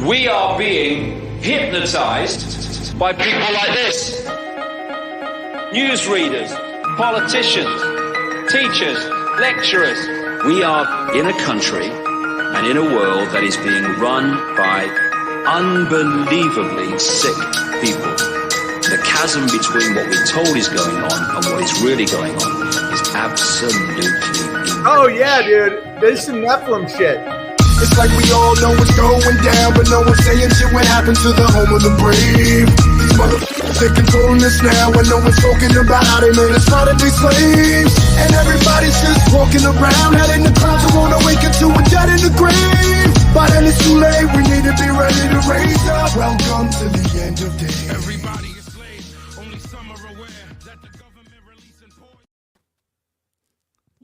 We are being hypnotized by people like this. Newsreaders, politicians, teachers, lecturers. We are in a country and in a world that is being run by unbelievably sick people. The chasm between what we're told is going on and what is really going on is absolutely incredible. Oh yeah, dude. There's some Nephilim shit. It's like we all know what's going down, but no one's saying shit what happened to the home of the brave. These motherfuckers, they're controlling us now, and no one's talking about how they made us modern-day slaves. And everybody's just walking around, head in the clouds, who won't awaken to a dead in the grave. By then it's too late, we need to be ready to raise up. Welcome to the end of days. Everybody is slaves, only some are aware that the government releasing poison.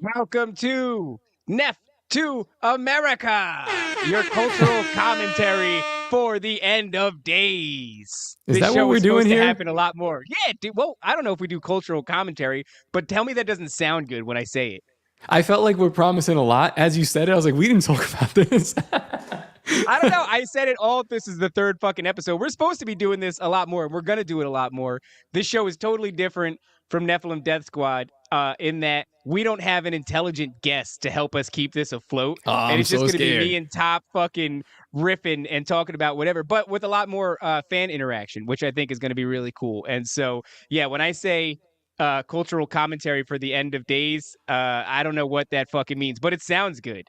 Welcome to Neph to America, your cultural commentary for the end of days. Is that show what we're is doing supposed here? to happen a lot more. Yeah, dude. Well, I don't know if we do cultural commentary, but tell me that doesn't sound good when I say it. I felt like we're promising a lot. As you said it, I was like, we didn't talk about this. I don't know. I said it all. This is the third fucking episode. We're supposed to be doing this a lot more. We're going to do it a lot more. This show is totally different from Nephilim Death Squad in that we don't have an intelligent guest to help us keep this afloat. And it's just going to be me and Top fucking riffing and talking about whatever, but with a lot more fan interaction, which I think is going to be really cool. And so, yeah, when I say cultural commentary for the end of days, I don't know what that fucking means, but it sounds good.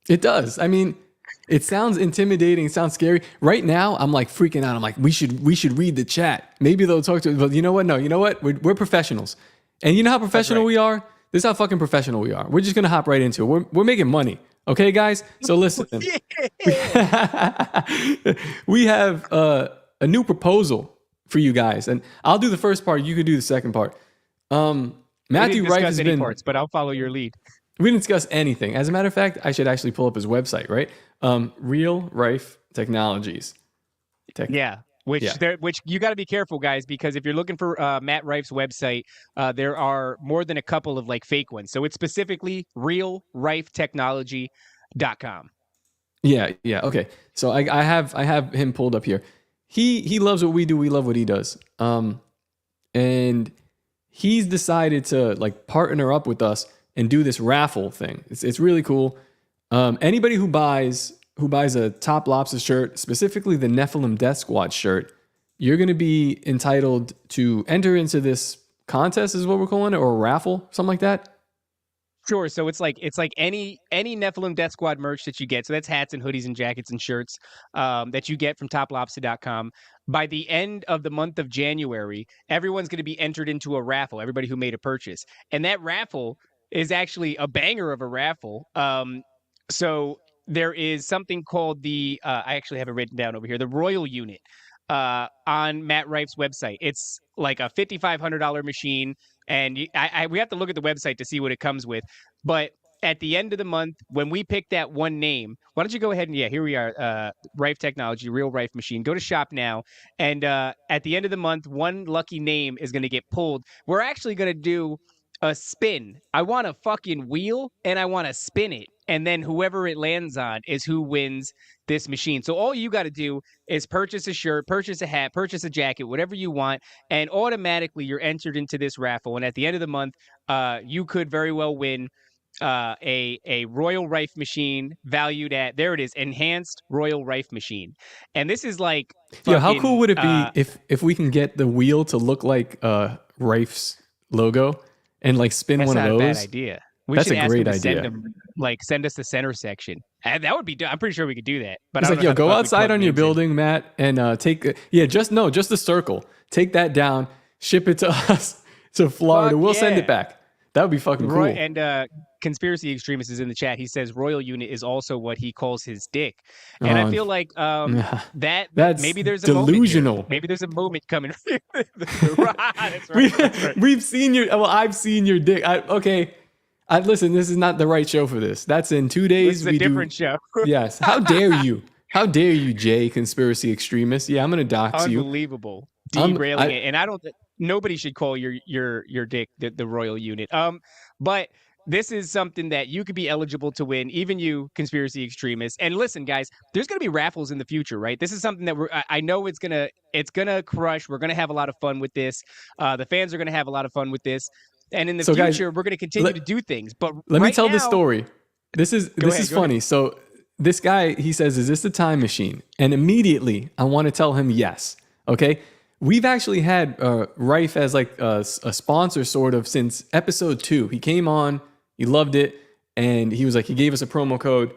It does. I mean, it sounds intimidating. It sounds scary. Right now, I'm like freaking out. I'm like, we should read the chat. Maybe they'll talk to us. But you know what? No, you know what? We're professionals. And you know how professional we are? This is how fucking professional we are. We're just going to hop right into it. We're making money. Okay, guys? So listen. We have a new proposal for you guys. And I'll do the first part. You can do the second part. Matthew Rife has been... parts, but I'll follow your lead. We didn't discuss anything. As a matter of fact, I should actually pull up his website, right? Real Rife Technologies. Which you got to be careful, guys, because if you're looking for Matt Rife's website, there are more than a couple of like fake ones. So it's specifically realrifetechnology.com. Yeah. Okay. So I have him pulled up here. He loves what we do. We love what he does. And he's decided to like partner up with us and do this raffle thing. It's really cool. Anybody who buys a Top Lobster shirt, specifically the Nephilim Death Squad shirt, you're going to be entitled to enter into this contest, is what we're calling it, or a raffle, something like that. Sure. So it's like any Nephilim Death Squad merch that you get. So that's hats and hoodies and jackets and shirts that you get from toplobster.com. By the end of the month of January, everyone's going to be entered into a raffle, everybody who made a purchase. And that raffle is actually a banger of a raffle. So there is something called the, I actually have it written down over here, the Royal Unit on Matt Rife's website. It's like a $5,500 machine, and we have to look at the website to see what it comes with. But at the end of the month, when we pick that one name, why don't you go ahead and, here we are, Rife Technology, Real Rife Machine. Go to shop now, and at the end of the month, one lucky name is going to get pulled. We're actually going to do a spin. I want a fucking wheel and I want to spin it. And then whoever it lands on is who wins this machine. So all you got to do is purchase a shirt, purchase a hat, purchase a jacket, whatever you want. And automatically you're entered into this raffle. And at the end of the month, you could very well win a Royal Rife machine valued at, there it is, Enhanced Royal Rife Machine. And this is like fucking, how cool would it be if we can get the wheel to look like Rife's logo? And like spin one of those. That's not a bad idea. That's a great idea. Send us the center section. And that would be. I'm pretty sure we could do that. But it's like, go outside on your building, Matt, and take. Just the circle. Take that down. Ship it to us to Florida. We'll send it back. That would be fucking cool. And Conspiracy Extremist is in the chat. He says Royal Unit is also what he calls his dick. And I feel like that's maybe there's a delusional. Moment maybe there's a moment coming. That's right. We've seen your. Well, I've seen your dick. Listen. This is not the right show for this. That's in 2 days. This is a different show. Yes. How dare you? How dare you, Jay, Conspiracy Extremist? Yeah, I'm gonna dox you. Unbelievable. Derailing it, and I don't. Nobody should call your dick the Royal Unit. But this is something that you could be eligible to win, even you conspiracy extremists. And listen, guys, there's going to be raffles in the future, right? This is something that I know it's going to crush. We're going to have a lot of fun with this. The fans are going to have a lot of fun with this. And in the future, guys, we're going to continue to do things. But let me tell now, the story. This is funny. Ahead. So this guy, he says, "Is this the time machine?" And immediately I want to tell him yes. Okay. We've actually had Rife as like a sponsor sort of since episode 2. He came on, he loved it, and he was like, he gave us a promo code.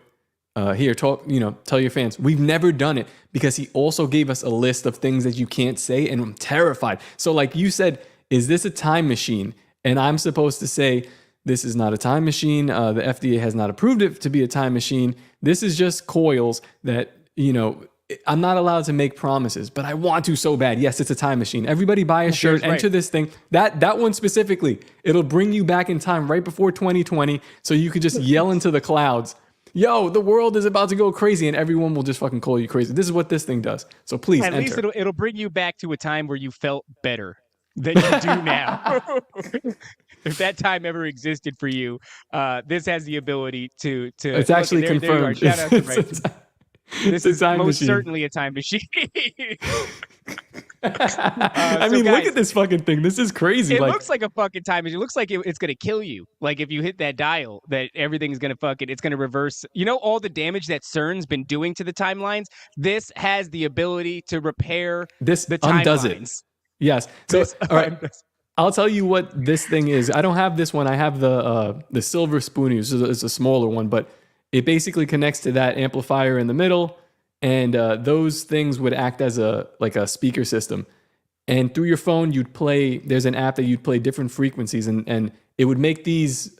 Here, tell your fans. We've never done it because he also gave us a list of things that you can't say, and I'm terrified. So like you said, is this a time machine? And I'm supposed to say, this is not a time machine. The FDA has not approved it to be a time machine. This is just coils that, I'm not allowed to make promises, but I want to so bad. Yes, it's a time machine. Everybody buy a shirt, enter this thing. That one specifically, it'll bring you back in time right before 2020, so you could just yell into the clouds, "Yo, the world is about to go crazy," and everyone will just fucking call you crazy. This is what this thing does. So please enter. At least it'll bring you back to a time where you felt better than you do now. If that time ever existed for you, this has the ability to. It's actually confirmed. Shout out to Rife. This is most machine. Certainly a time machine. I mean, guys, look at this fucking thing. This is crazy. It looks like a fucking time machine. It looks like it's going to kill you. Like if you hit that dial, that everything's going to it's going to reverse. All the damage that CERN's been doing to the timelines? This has the ability to repair the timelines. Undoes it. Yes. So, all right. I'll tell you what this thing is. I don't have this one. I have the silver spoonie. It's a smaller one, but it basically connects to that amplifier in the middle, and those things would act as a speaker system. And through your phone, there's an app that you'd play different frequencies, and it would make these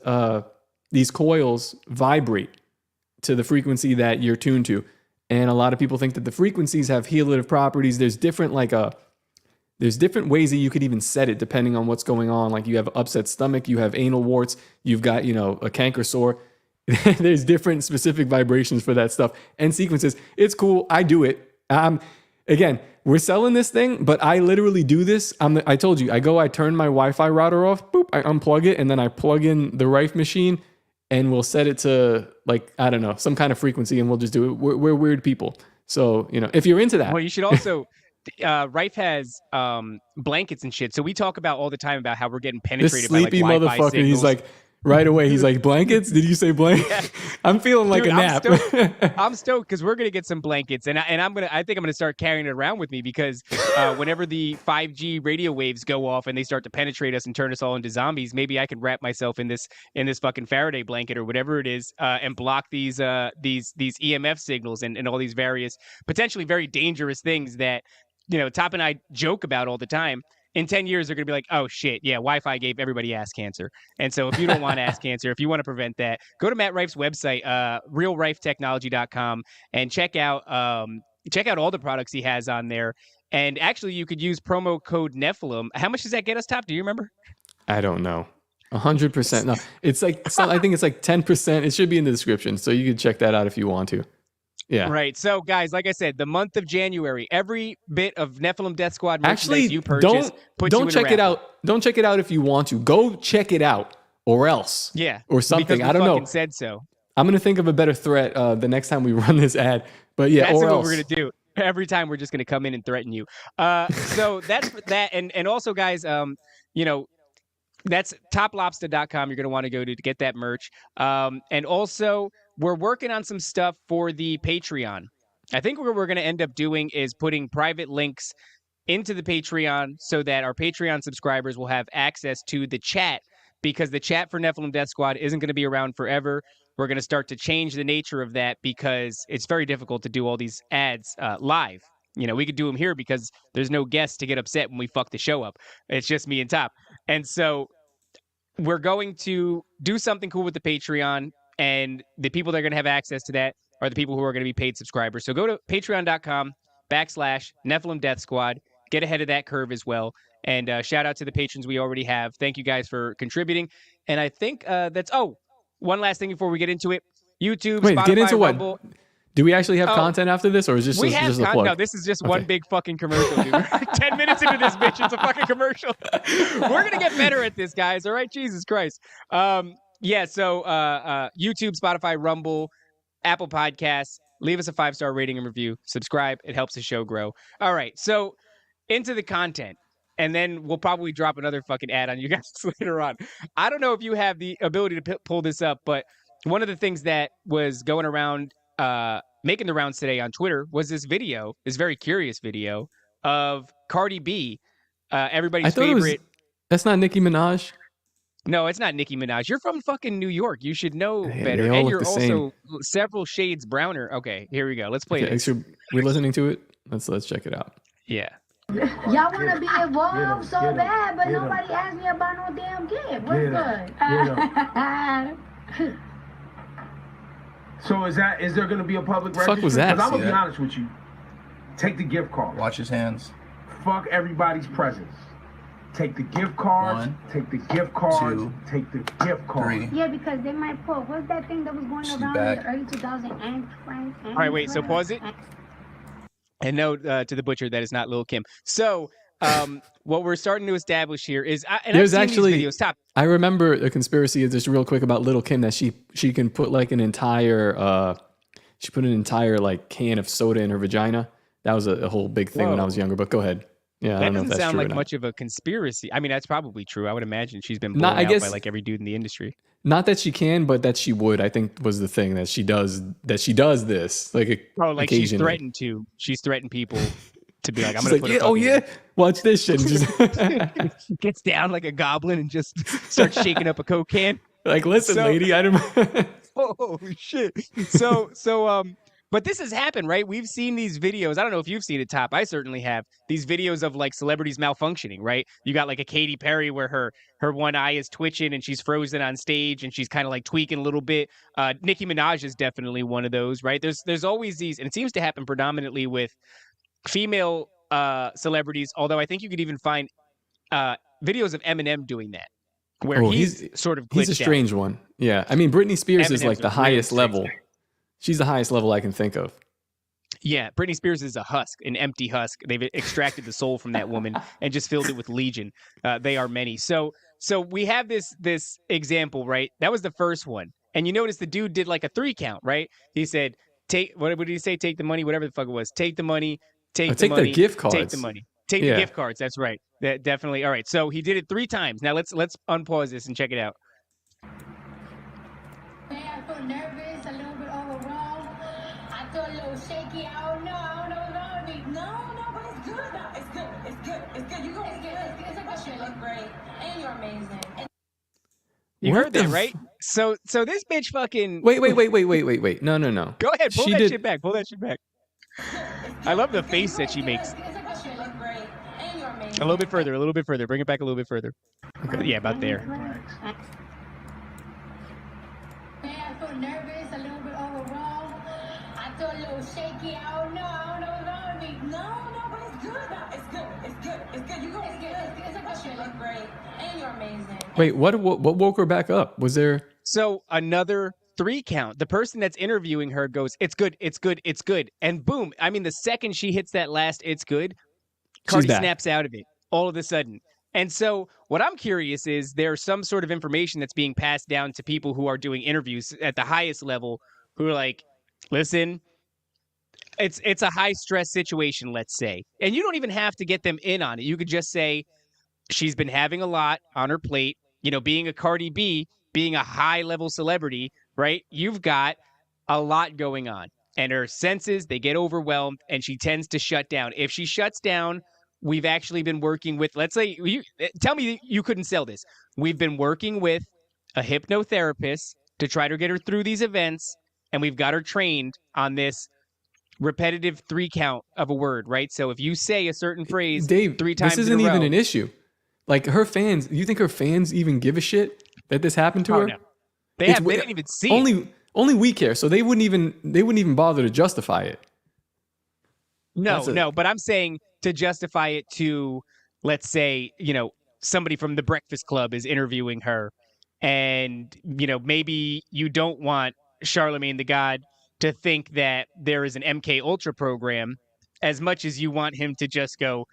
coils vibrate to the frequency that you're tuned to. And a lot of people think that the frequencies have healative properties. There's different ways that you could even set it depending on what's going on. Like you have upset stomach, you have anal warts, you've got, a canker sore. There's different specific vibrations for that stuff and sequences. It's cool. I do it. Again, we're selling this thing, but I literally do this. I told you, I turn my Wi-Fi router off, boop, I unplug it, and then I plug in the Rife machine, and we'll set it to I don't know, some kind of frequency, and we'll just do it. We're weird people. So, if you're into that. Well, you should also... Rife has blankets and shit. So we talk about all the time about how we're getting penetrated by sleepy Wi-Fi motherfucker. signals. He's like, right away, he's like, blankets? Did you say blanket? Yeah. I'm feeling like a nap. I'm stoked because we're gonna get some blankets, and I think I'm gonna start carrying it around with me because whenever the 5G radio waves go off and they start to penetrate us and turn us all into zombies, maybe I can wrap myself in this fucking Faraday blanket or whatever it is, and block these EMF signals and all these various potentially very dangerous things that Top and I joke about all the time. In 10 years, they're going to be like, oh, shit, yeah, Wi-Fi gave everybody ass cancer. And so if you don't want ass cancer, if you want to prevent that, go to Matt Rife's website, realrifetechnology.com, and check out all the products he has on there. And actually, you could use promo code Nephilim. How much does that get us, Top? Do you remember? I don't know. 100%. No, I think it's like 10%. It should be in the description. So you can check that out if you want to. Yeah. Right. So, guys, like I said, the month of January, every bit of Nephilim Death Squad merchandise you purchase, don't check it out. Don't check it out if you want to. Go check it out, or else. Yeah. Or something. Because we I don't know. Said so. I'm gonna think of a better threat the next time we run this ad. But yeah, that's or what else. we're gonna do. Every time we're just gonna come in and threaten you. So that's that, and also, guys, that's toplobster.com. You're gonna want to go to get that merch, and also. We're working on some stuff for the Patreon. I think what we're going to end up doing is putting private links into the Patreon so that our Patreon subscribers will have access to the chat, because the chat for Nephilim Death Squad isn't going to be around forever. We're going to start to change the nature of that because it's very difficult to do all these ads live. We could do them here because there's no guests to get upset when we fuck the show up. It's just me and Top. And so we're going to do something cool with the Patreon. And the people that are going to have access to that are the people who are going to be paid subscribers. So go to patreon.com/Nephilim Death Squad. Get ahead of that curve as well. And shout out to the patrons we already have. Thank you guys for contributing. And I think that's... Oh, one last thing before we get into it. YouTube, Spotify, get into Rumble. What? Do we actually have content after this, or is this just a plug? No, this is just one big fucking commercial, dude. 10 minutes into this bitch, it's a fucking commercial. We're going to get better at this, guys. All right? Jesus Christ. Yeah, so YouTube, Spotify, Rumble, Apple Podcasts. Leave us a 5-star rating and review. Subscribe. It helps the show grow. All right, so into the content. And then we'll probably drop another fucking ad on you guys later on. I don't know if you have the ability to pull this up, but one of the things that was going around, making the rounds today on Twitter was this video, this very curious video of Cardi B, everybody's I thought favorite. That's not Nicki Minaj. No, it's not Nicki Minaj. You're from fucking New York. You should know Hey, better. they all And look you're the also several shades browner. Okay, here we go. Let's play this. So we're listening to it. Let's check it out. Yeah. Y'all want to be involved so bad, but nobody asked me about no damn kid. What's good? So is there going to be a public fuck registry? was that? Because I'm going to See be that? honest with you. Take the gift card. Watch his hands. Fuck everybody's presents. Take the gift cards. One, take the gift cards. two, take the gift cards. 3. Yeah, because they might put, what's that thing that was going She's around back. in the early 2000s? All right, wait, so pause it. And no, to the butcher, that is not Lil' Kim. So, what we're starting to establish here is, and There's I've seen actually- these videos. Stop. I remember a conspiracy just real quick about Little Kim that she can put like an entire she put an entire like can of soda in her vagina. That was a whole big thing when I was Whoa. younger. But go ahead. Yeah, I That don't know if doesn't that's sound true or like not. much of a conspiracy. I mean, that's probably true. I would imagine she's been No, blown I out guess- by like every dude in the industry. Not that she can, but that she would. I think was the thing that she does. That she does this like Oh, like she's occasionally. threatened to. She's threatened people to be like, I'm She's going to like, put yeah, a oh fucking- yeah, watch this shit. And just She gets down like a goblin and just starts shaking up a Coke can. like, listen, So- lady, I don't. Oh shit. But this has happened, right? We've seen these videos. I don't know if you've seen it, Top. I certainly have. These videos of like celebrities malfunctioning, right? You got like a Katy Perry where her one eye is twitching and she's frozen on stage and she's kind of like tweaking a little bit. Nicki Minaj is definitely one of those, right? There's always these, and it seems to happen predominantly with female celebrities, although I think you could even find videos of Eminem doing that, where Oh, he's sort of glitched He's a strange one. Yeah, I mean, Britney Spears is Eminem's like a the really highest strange level. guy. She's the highest level I can think of. Yeah, Britney Spears is a husk, an empty husk. They've extracted the soul from that woman and just filled it with legion. They are many. So we have this example, right? That was the first one, and you notice the dude did like a 3 count, right? He said, what did he say? Take the money, whatever the fuck it was. Take the money. Take the money. the gift cards. Take the money. Take Yeah. the gift cards. That's right. That definitely. All right. So he did it 3 times. Now let's unpause this and check it out. I feel nervous, a little bit overwhelmed. I feel a little shaky. I don't know what's wrong with me. No, but it's good. No, it's good. You gonna get it. It's you look great, and you're amazing. And You What heard the that, f- right? So this bitch fucking. Wait. No. Go ahead. Pull She that did- shit back. Pull that shit back. I love the face that she makes. you look great, and you're amazing. A little bit further. Bring it back a little bit further. Okay. Yeah, about there. I feel nervous, a little bit overwhelmed. I feel a little shaky. I don't know what's wrong with me. No, but it's good. No, it's good. You gonna get it. You look great, and you're amazing. Wait, what woke her back up? Was there? So another 3 count. The person that's interviewing her goes, "It's good, it's good, it's good," and boom! I mean, the second she hits that last "it's good," Cardi back. snaps out of it all of a sudden. And so, what I'm curious is there's some sort of information that's being passed down to people who are doing interviews at the highest level, who are like, "Listen, it's a high stress situation, let's say," and you don't even have to get them in on it. You could just say, "She's been having a lot on her plate." You know, being a Cardi B, being a high level celebrity, right? You've got a lot going on, and her senses, they get overwhelmed, and she tends to shut down. If she shuts down, we've actually been working with, let's say, tell me you couldn't sell this. We've been working with a hypnotherapist to try to get her through these events, and we've got her trained on this repetitive 3 count of a word, right? So if you say a certain phrase Dave, 3 times this isn't in a row, even an issue. Like her fans, you think her fans even give a shit that this happened to Oh, her? no. They It's didn't even see it. Only we care, so they wouldn't even bother to justify it. No, but I'm saying to justify it to, let's say, somebody from the Breakfast Club is interviewing her, and, maybe you don't want Charlemagne the God to think that there is an MK Ultra program as much as you want him to just go,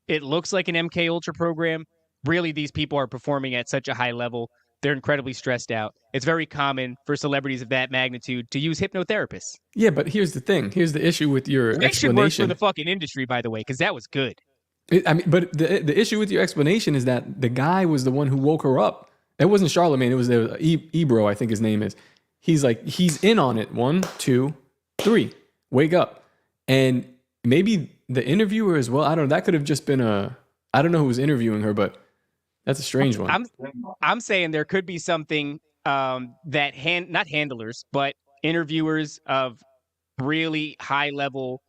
it looks like an MK Ultra program. Really, these people are performing at such a high level They're incredibly stressed out. It's very common for celebrities of that magnitude to use hypnotherapists. Yeah, but here's the thing. Here's the issue with your That should work for explanation. the fucking industry, by the way, because that was good. But the issue with your explanation is that the guy was the one who woke her up. It wasn't Charlemagne. It was Ebro, I think his name is. He's in on it. 1, 2, 3. Wake up. And maybe the interviewer as well. I don't know. That could have just been I don't know who was interviewing her, but that's a strange one. I'm saying there could be something that not handlers, but interviewers of really high level,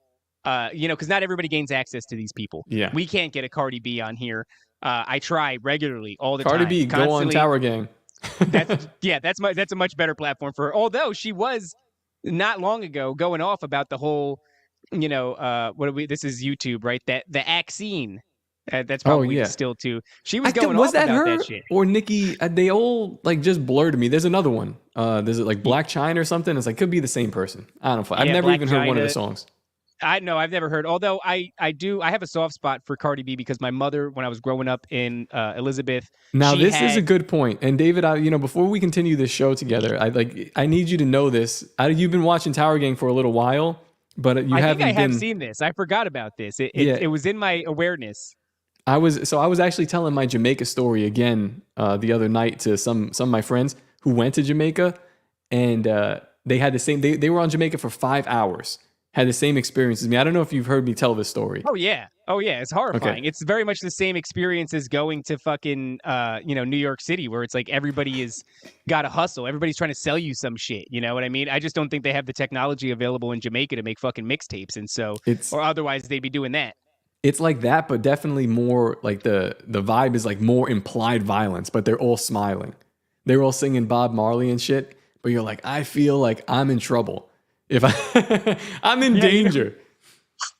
because not everybody gains access to these people. Yeah. We can't get a Cardi B on here. I try regularly all the Cardi time. B, go on Tower Gang. That's a much better platform for her. Although she was not long ago going off about the whole, this is YouTube, right? That the Axine. That's probably still too. She was going off about that shit. Or Nikki? They all like just blurred to me. There's another one. There's like Black China or something. It's like could be the same person. I don't know. I've never even heard one of the songs. I've never heard. Although I have a soft spot for Cardi B because my mother, when I was growing up in Elizabeth. Now this is a good point. And David, before we continue this show together, I need you to know this. You've been watching Tower Gang for a little while, but I have seen this. I forgot about this. It was in my awareness. I was actually telling my Jamaica story again the other night to some of my friends who went to Jamaica, and they had the same. They were on Jamaica for 5 hours, had the same experience as me. I don't know if you've heard me tell this story. Oh yeah, it's horrifying. Okay. It's very much the same experience as going to fucking New York City, where it's like everybody is got to hustle. Everybody's trying to sell you some shit. You know what I mean? I just don't think they have the technology available in Jamaica to make fucking mixtapes, and so or otherwise they'd be doing that. It's like that, but definitely more like the vibe is like more implied violence, but they're all smiling. They're all singing Bob Marley and shit, but you're like, I feel like I'm in trouble. If I'm in danger.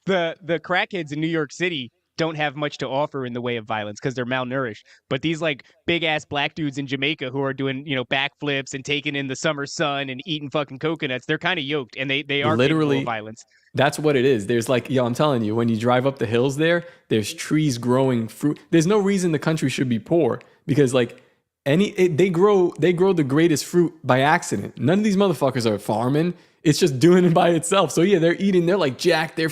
The crackheads in New York City don't have much to offer in the way of violence because they're malnourished. But these like big ass black dudes in Jamaica who are doing, backflips and taking in the summer sun and eating fucking coconuts, they're kind of yoked and they are literally capable of violence. That's what it is. There's like, I'm telling you, when you drive up the hills there's trees growing fruit. There's no reason the country should be poor because like they grow the greatest fruit by accident. None of these motherfuckers are farming. It's just doing it by itself. So yeah, they're like jacked. They're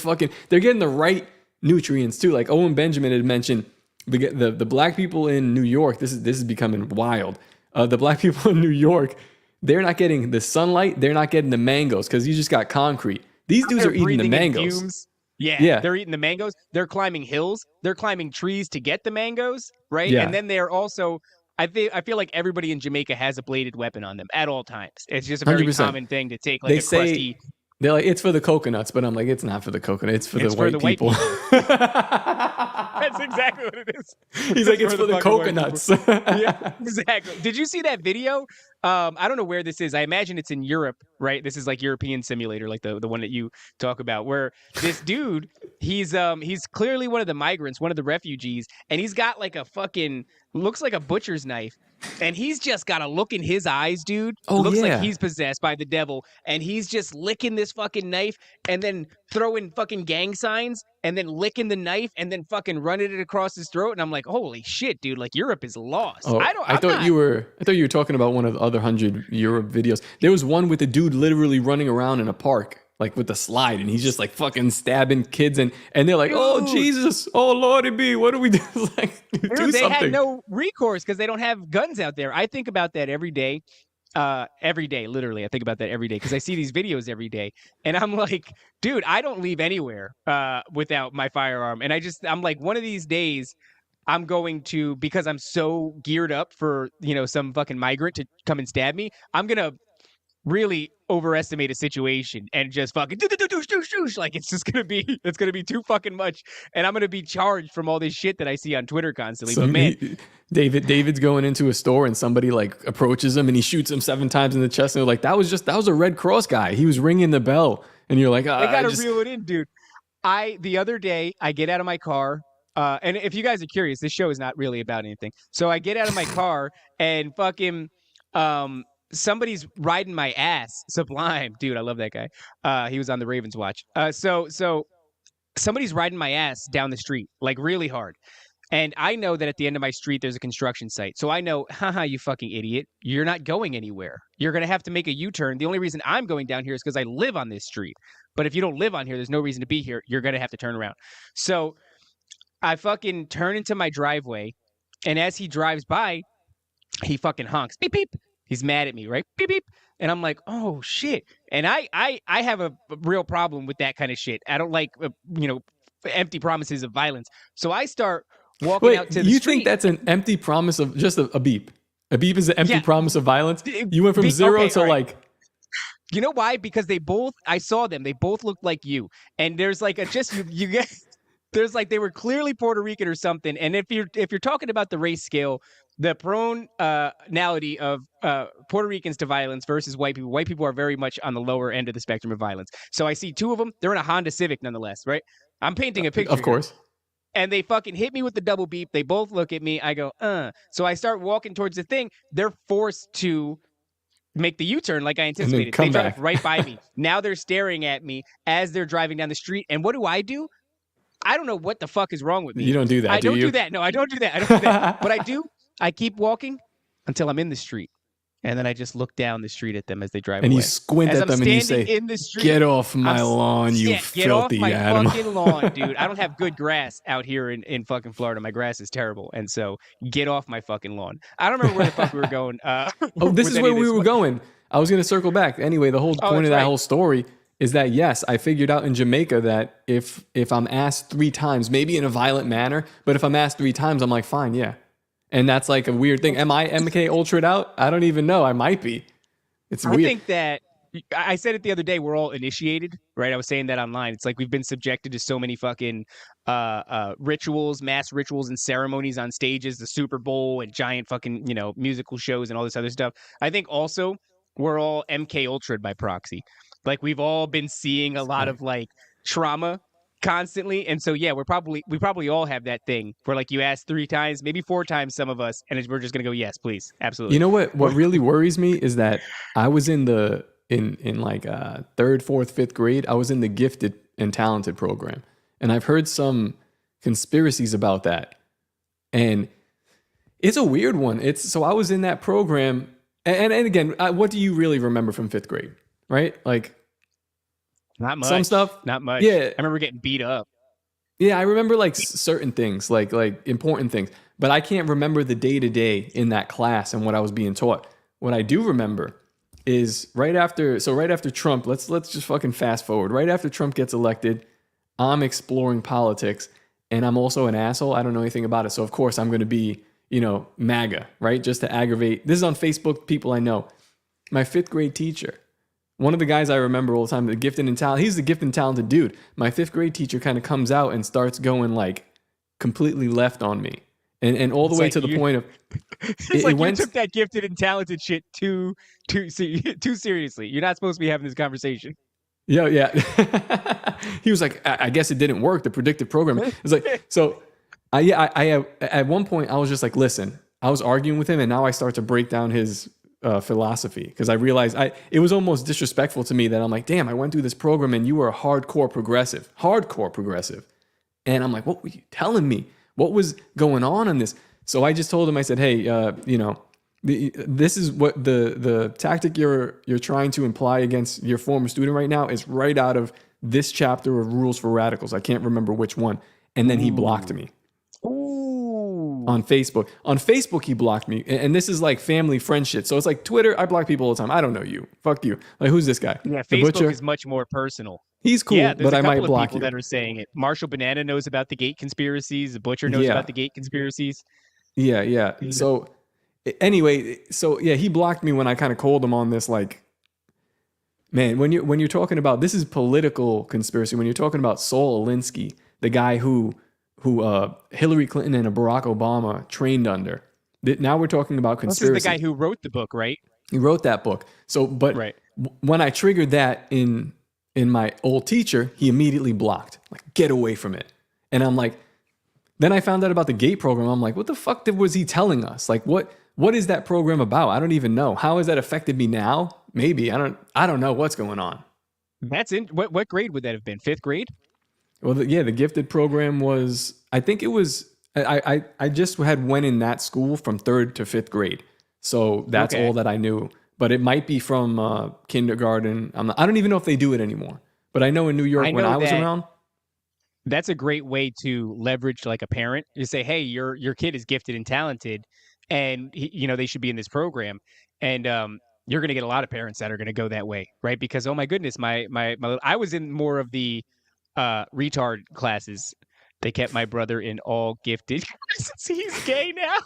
getting the right nutrients too. Like Owen Benjamin had mentioned, the black people in New York, this is becoming wild. The black people in New York, they're not getting the sunlight. They're not getting the mangoes because you just got concrete. These dudes are eating the mangoes. Yeah, they're eating the mangoes. They're climbing hills. They're climbing trees to get the mangoes, right? Yeah. And then they're also, I feel like everybody in Jamaica has a bladed weapon on them at all times. It's just a very 100%. Common thing to take like crusty. They're like, it's for the coconuts, but I'm like, it's not for the coconut. It's for the white people. That's exactly what it is. He's like, it's for the coconuts. Yeah, exactly. Did you see that video? I don't know where this is. I imagine it's in Europe, right? This is like European Simulator, like the one that you talk about, where this dude, he's clearly one of the migrants, one of the refugees, and he's got like a fucking, looks like a butcher's knife. And he's just got a look in his eyes, dude. Looks like he's possessed by the devil. And he's just licking this fucking knife and then throwing fucking gang signs and then licking the knife and then fucking running it across his throat. And I'm like, holy shit, dude. Like Europe is lost. Oh, I thought you were talking about one of the other 100 Europe videos. There was one with a dude literally running around in a park, like with the slide, and he's just like fucking stabbing kids, and they're like, dude. Oh Jesus, oh Lordy be, what do we do? Like, do they something. Had no recourse because they don't have guns out there. I think about that every day. Literally, I think about that every day because I see these videos every day, and I'm like, dude, I don't leave anywhere without my firearm, and I'm like, one of these days, I'm going to, because I'm so geared up for some fucking migrant to come and stab me, I'm gonna really overestimate a situation and just fucking like it's gonna be too fucking much, and I'm gonna be charged from all this shit that I see on Twitter constantly. But man, David's going into a store and somebody like approaches him and he shoots him 7 times in the chest, and they're like, that was a Red Cross guy. He was ringing the bell, and you're like, I gotta reel it in, dude. The other day I get out of my car. And if you guys are curious, this show is not really about anything. So I get out of my car and fucking somebody's riding my ass. Sublime, dude. I love that guy. He was on the Ravens watch. So somebody's riding my ass down the street, like really hard. And I know that at the end of my street, there's a construction site. So I know, haha, you fucking idiot. You're not going anywhere. You're going to have to make a U-turn. The only reason I'm going down here is because I live on this street. But if you don't live on here, there's no reason to be here. You're going to have to turn around. So I fucking turn into my driveway. And as he drives by, he fucking honks. Beep, beep. He's mad at me, right? Beep, beep. And I'm like, oh, shit. And I have a real problem with that kind of shit. I don't like, empty promises of violence. So I start walking out to the you street. think that's an empty promise of just a beep? A beep is an empty promise of violence? You went from zero to like... You know why? Because I saw them. They both looked like you. And there's like you get... There's like they were clearly Puerto Rican or something. And if you're talking about the race scale, the pronality of Puerto Ricans to violence versus white people are very much on the lower end of the spectrum of violence. So I see two of them. They're in a Honda Civic nonetheless, right? I'm painting a picture. Of course. Here. And they fucking hit me with the double beep. They both look at me. I go, So I start walking towards the thing. They're forced to make the U-turn like I anticipated. They drive right by me. Now they're staring at me as they're driving down the street. And what do? I don't know what the fuck is wrong with me. You don't do that, I don't do do that. No, I don't do that. But I do. I keep walking until I'm in the street. And then I just look down the street at them as they drive away. And you squint as at them and you say, get off my lawn, you filthy get off my animal. fucking lawn, dude. I don't have good grass out here in fucking Florida. My grass is terrible. And so get off my fucking lawn. I don't remember where the fuck we were going. This is where we were going. I was going to circle back. Anyway, the whole point of that whole story is that, yes, I figured out in Jamaica that if I'm asked 3 times, maybe in a violent manner, but if I'm asked 3 times, I'm like, fine, yeah. And that's like a weird thing. Am I MK Ultra'd out? I don't even know. I might be. It's weird. I think that I said it the other day. We're all initiated, right? I was saying that online. It's like we've been subjected to so many fucking rituals, mass rituals and ceremonies on stages, the Super Bowl and giant fucking, musical shows and all this other stuff. I think also we're all MK Ultra'd by proxy. Like we've all been seeing a lot of like trauma constantly. And so, yeah, we probably all have that thing where like you ask 3 times, maybe 4 times, some of us, and we're just going to go, yes, please. Absolutely. You know what really worries me is that I was in like 3rd, 4th, 5th grade. I was in the gifted and talented program. And I've heard some conspiracies about that. And it's a weird one. So I was in that program. And again, what do you really remember from 5th grade? Right? Like, not much. Some stuff. Not much. Yeah. I remember getting beat up. Yeah, I remember like certain things, like important things, but I can't remember the day-to-day in that class and what I was being taught. What I do remember is right after Trump, let's just fucking fast forward. Right after Trump gets elected, I'm exploring politics and I'm also an asshole. I don't know anything about it. So of course I'm going to be, MAGA, right? Just to aggravate. This is on Facebook, people I know. My 5th grade teacher, one of the guys I remember all the time, the gifted and talented, he's the gifted and talented dude. My 5th grade teacher kind of comes out and starts going like completely left on me. And all the way to the point of... You took that gifted and talented shit too seriously. You're not supposed to be having this conversation. Yeah. He was like, I guess it didn't work, the predictive programming. It's like, so I at one point I was just like, listen, I was arguing with him and now I start to break down his philosophy because I realized it was almost disrespectful to me that I'm like, damn, I went through this program and you were a hardcore progressive. And I'm like, what were you telling me? What was going on in this? So I just told him, I said, hey, this is what the tactic you're trying to imply against your former student right now is right out of this chapter of Rules for Radicals. I can't remember which one. And then he blocked me. On Facebook. On Facebook, he blocked me. And this is like family friend shit. So it's like Twitter, I block people all the time. I don't know you. Fuck you. Like, who's this guy? Yeah, Facebook is much more personal. He's cool, but I might block you. There's a couple of people that are saying it. Marshall Banana knows about the gate conspiracies. The Butcher knows about the gate conspiracies. Yeah. So anyway, he blocked me when I kind of called him on this, like, man, when you're talking about, this is political conspiracy. When you're talking about Saul Alinsky, the guy who Hillary Clinton and Barack Obama trained under. Now we're talking about conspiracy. This is the guy who wrote the book, right? He wrote that book. So, but when I triggered that in my old teacher, he immediately blocked. Like, get away from it. And I'm like, then I found out about the GATE program. I'm like, what the fuck was he telling us? Like, what is that program about? I don't even know. How has that affected me now? Maybe. I don't know what's going on. What grade would that have been? 5th grade? Well, the gifted program was, I think it was I just had went in that school from 3rd to 5th grade, so that's Okay. all that I knew. But it might be from kindergarten. I don't even know if they do it anymore. But I know in New York I when know I was that around. that's a great way to leverage like a parent. You say, "Hey, your kid is gifted and talented, and they should be in this program." And you're going to get a lot of parents that are going to go that way, right? Because oh my goodness, I was in more of the retard classes. They kept my brother in all gifted classes. He's gay now.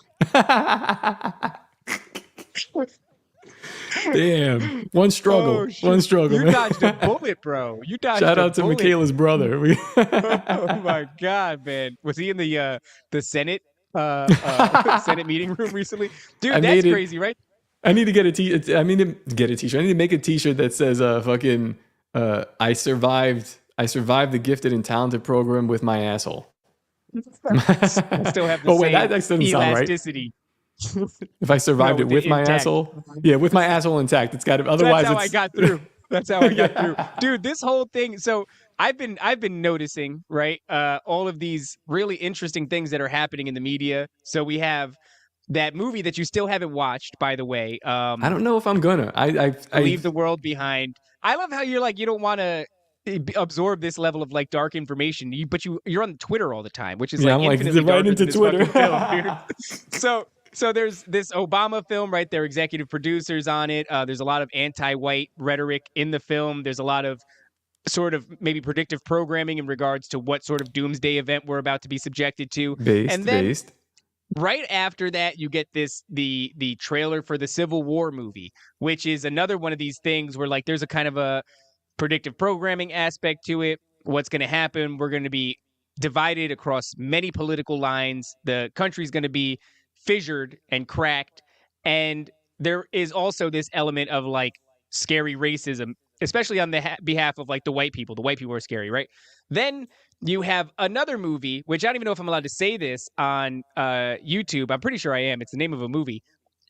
Damn, one struggle, Oh one shit! struggle, You man. dodged a bullet, bro. You dodged Shout a out to bullet. Michaela's brother. Oh my god, man! Was he in the Senate Senate meeting room recently? I Dude, that's made it. crazy, right? I need to get a t. I mean, to get a t-shirt. I need to make a t-shirt that says, fucking, I survived. I survived the gifted and talented program with my asshole. I still have the Oh wait, same that doesn't sound right. elasticity. If I survived No, it with my intact. asshole, yeah, with my asshole intact. It's got to. That's Otherwise, how it's. I got through. That's how I got through. Yeah. Dude, this whole thing. So I've been noticing, right? All of these really interesting things that are happening in the media. So we have that movie that you still haven't watched, by the way. I don't know if I'm gonna. Leave the World Behind. I love how you're like you don't want to absorb this level of like dark information. You're on Twitter all the time, which is Yeah, like I'm like infinitely right darker into than this Twitter. fucking film, dude. So there's this Obama film, right? They're executive producers on it. There's a lot of anti-white rhetoric in the film. There's a lot of sort of maybe predictive programming in regards to what sort of doomsday event we're about to be subjected to. And then based. right after that, you get the trailer for the Civil War movie, which is another one of these things where like there's a kind of a predictive programming aspect to it. What's going to happen? We're going to be divided across many political lines. The country's going to be fissured and cracked. And there is also this element of like scary racism, especially on the behalf of like the white people. The white people are scary, right? Then you have another movie, which I don't even know if I'm allowed to say this on YouTube. I'm pretty sure I am. It's the name of a movie.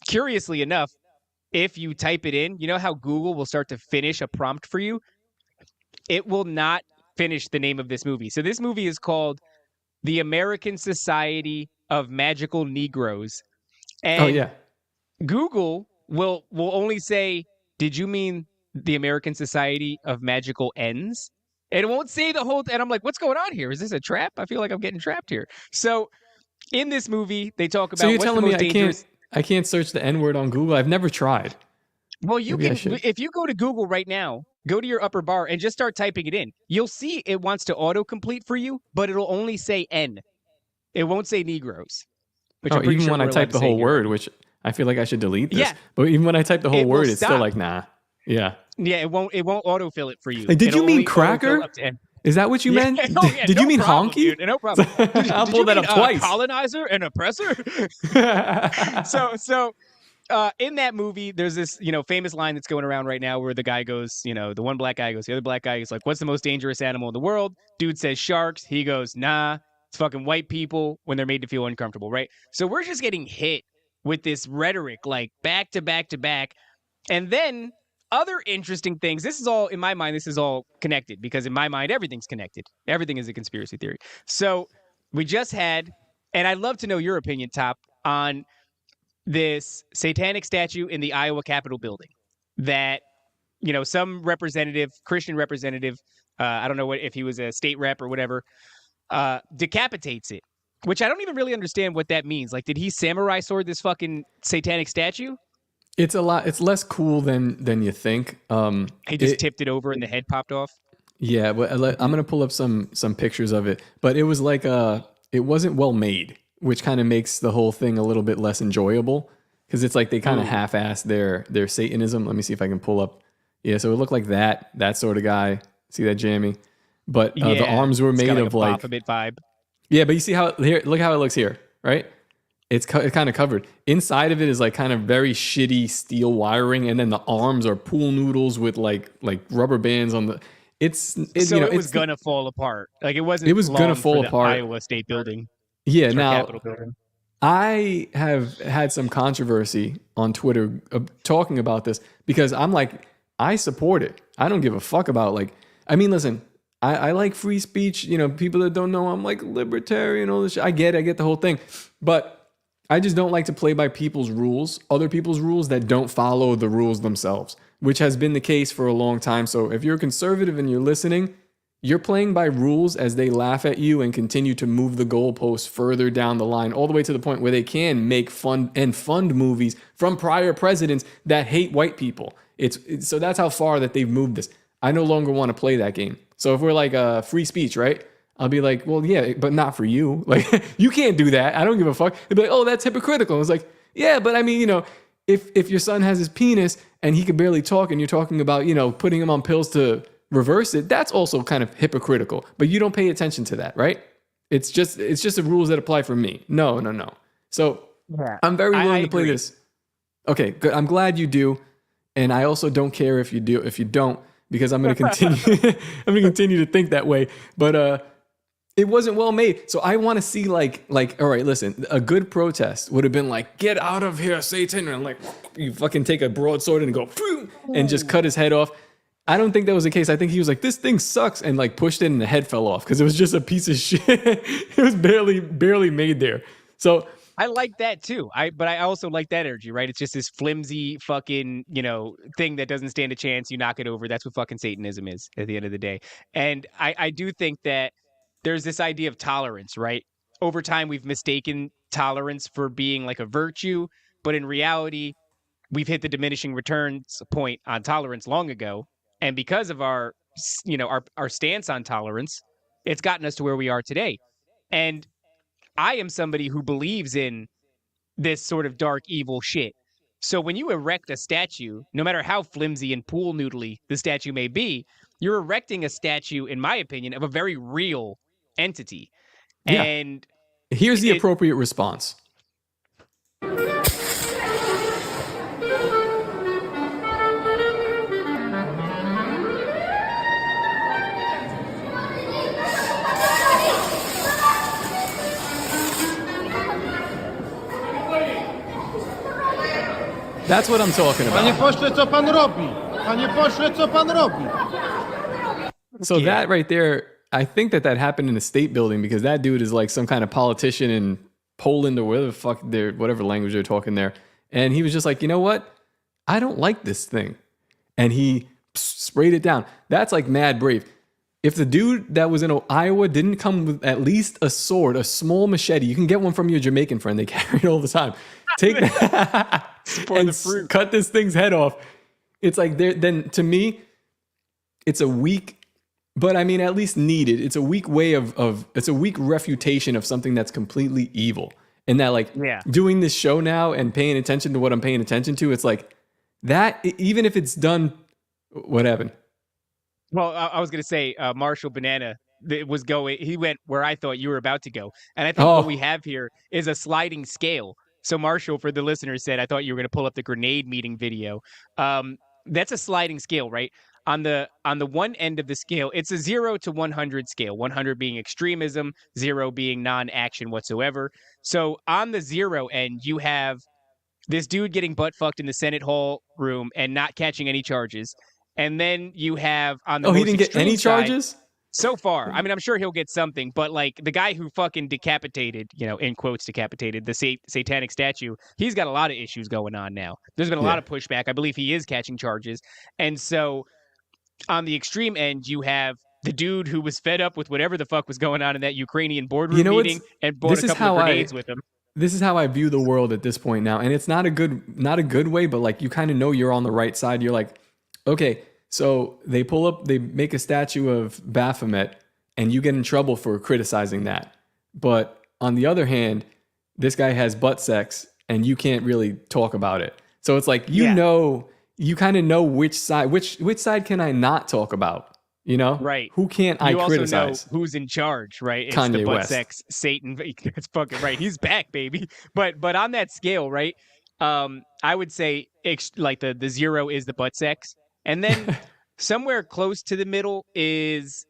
Curiously enough, if you type it in, you know how Google will start to finish a prompt for you? It will not finish the name of this movie. So this movie is called The American Society of Magical Negroes. And Oh yeah. Google will only say, "Did you mean the American Society of Magical Ends?" And it won't say the whole and I'm like, "What's going on here? Is this a trap? I feel like I'm getting trapped here." So in this movie, they talk about So you're what's the telling me most dangerous. I can't search the N word on Google? I've never tried. Well, you Maybe I can should. if you go to Google right now, go to your upper bar and just start typing it in. You'll see it wants to autocomplete for you, but it'll only say N. It won't say Negroes. Which I'm pretty Even sure when we're I allowed type to the say whole here. word, which I feel like I should delete this. Yeah. But even when I type the whole It will word, it's still stop. like, nah. Yeah. Yeah, it won't autofill it for you. Like, did you It'll mean only autofill cracker? up to N. Is that what you Yeah. meant? Oh, yeah, Did no you mean problem, honky? dude. No problem. I'll Did pull you that mean, up twice. colonizer and oppressor? So in that movie, there's this, famous line that's going around right now where the guy goes, the one black guy goes, the other black guy is like, "What's the most dangerous animal in the world?" Dude says sharks. He goes, "Nah, it's fucking white people when they're made to feel uncomfortable," right? So we're just getting hit with this rhetoric like back to back to back. And then other interesting things. This is all, in my mind, this is all connected because in my mind, everything's connected. Everything is a conspiracy theory. So we just had, and I'd love to know your opinion, Top, on this satanic statue in the Iowa Capitol building that, some representative, Christian representative, I don't know if he was a state rep or whatever, decapitates it, which I don't even really understand what that means. Like, did he samurai sword this fucking satanic statue? It's a lot. It's less cool than you think. He just tipped it over and the head popped off. Yeah, but I'm gonna pull up some pictures of it. But it was like it wasn't well made, which kind of makes the whole thing a little bit less enjoyable because it's like they kind of half-assed their Satanism. Let me see if I can pull up. Yeah, so it looked like that sort of guy. See that, Jamie? But the arms were It's made got of a like Baphomet vibe. yeah. But you see how here? Look how it looks here, right? It's kind of covered. Inside of it is like kind of very shitty steel wiring, and then the arms are pool noodles with like rubber bands on the. It was gonna fall apart. Like it wasn't. It was gonna long fall for the apart. Iowa State Building. Yeah. Or Now Capitol Building. I have had some controversy on Twitter talking about this because I'm like I support it. I don't give a fuck about like. I mean, listen. I like free speech. You know, people that don't know I'm like libertarian, all this shit. I get the whole thing. But I just don't like to play by people's rules, other people's rules that don't follow the rules themselves, which has been the case for a long time. So if you're a conservative and you're listening, you're playing by rules as they laugh at you and continue to move the goalposts further down the line, all the way to the point where they can make fun and fund movies from prior presidents that hate white people. So that's how far that they've moved this. I no longer want to play that game. So if we're like free speech, right? I'll be like, well, yeah, but not for you. Like, you can't do that. I don't give a fuck. They'll be like, oh, that's hypocritical. It's like, yeah, but I mean, you know, if your son has his penis and he can barely talk and you're talking about, you know, putting him on pills to reverse it, that's also kind of hypocritical. But you don't pay attention to that, right? It's just the rules that apply for me. No. So I'm very willing to play this. Okay, good. I'm glad you do. And I also don't care if you don't, because I'm going to continue. I'm going to continue to think that way. But it wasn't well made. So I want to see like, all right, listen, a good protest would have been like, get out of here, Satan. And like, you fucking take a broadsword and go, and just cut his head off. I don't think that was the case. I think he was like, this thing sucks, and like pushed it and the head fell off because it was just a piece of shit. It was barely made there. So I like that too. But I also like that energy, right? It's just this flimsy fucking, you know, thing that doesn't stand a chance. You knock it over. That's what fucking Satanism is at the end of the day. And I do think that there's this idea of tolerance, right? Over time, we've mistaken tolerance for being like a virtue, but in reality, we've hit the diminishing returns point on tolerance long ago. And because of our, you know, our stance on tolerance, it's gotten us to where we are today. And I am somebody who believes in this sort of dark, evil shit. So when you erect a statue, no matter how flimsy and pool noodly the statue may be, you're erecting a statue, in my opinion, of a very real entity. Yeah. And here's the appropriate response. That's what I'm talking about. Panie pośle, co pan robi? Panie pośle, co pan robi? So that right there, I think that happened in the state building because that dude is like some kind of politician in Poland or whatever the fuck whatever language they're talking there. And he was just like, you know what? I don't like this thing. And he sprayed it down. That's like mad brave. If the dude that was in Iowa didn't come with at least a sword, a small machete, you can get one from your Jamaican friend. They carry it all the time. Take that and cut this thing's head off. It's like, then to me, it's a weak, but I mean, at least needed. It's a weak way it's a weak refutation of something that's completely evil. And that like doing this show now and paying attention to what I'm paying attention to, it's like that, even if it's done, what happened? Well, I was going to say, Marshall Banana he went where I thought you were about to go. And I think what we have here is a sliding scale. So Marshall, for the listeners, said, I thought you were going to pull up the grenade meeting video. That's a sliding scale, right? On the one end of the scale, it's a 0 to 100 scale, 100 being extremism, 0 being non-action whatsoever. So on the 0 end, you have this dude getting butt fucked in the Senate hall room and not catching any charges. And then you have on the he didn't get any charges? So far. I mean, I'm sure he'll get something, but like the guy who fucking decapitated, you know, in quotes, decapitated the satanic statue, he's got a lot of issues going on now. There's been a lot of pushback. I believe he is catching charges. And so on the extreme end, you have the dude who was fed up with whatever the fuck was going on in that Ukrainian boardroom meeting and bought a couple of grenades with him. This is how I view the world at this point now. And it's not a good way, but like you kind of know you're on the right side. You're like, okay, so they make a statue of Baphomet and you get in trouble for criticizing that. But on the other hand, this guy has butt sex and you can't really talk about it. So it's like, you kind of know which side can I not talk about? You know? Right. Who can't I criticize? You also know who's in charge, right? It's Kanye the butt West. sex Satan. It's fucking right. He's back, baby. But on that scale, right? I would say like the 0 is the butt sex. And then somewhere close to the middle is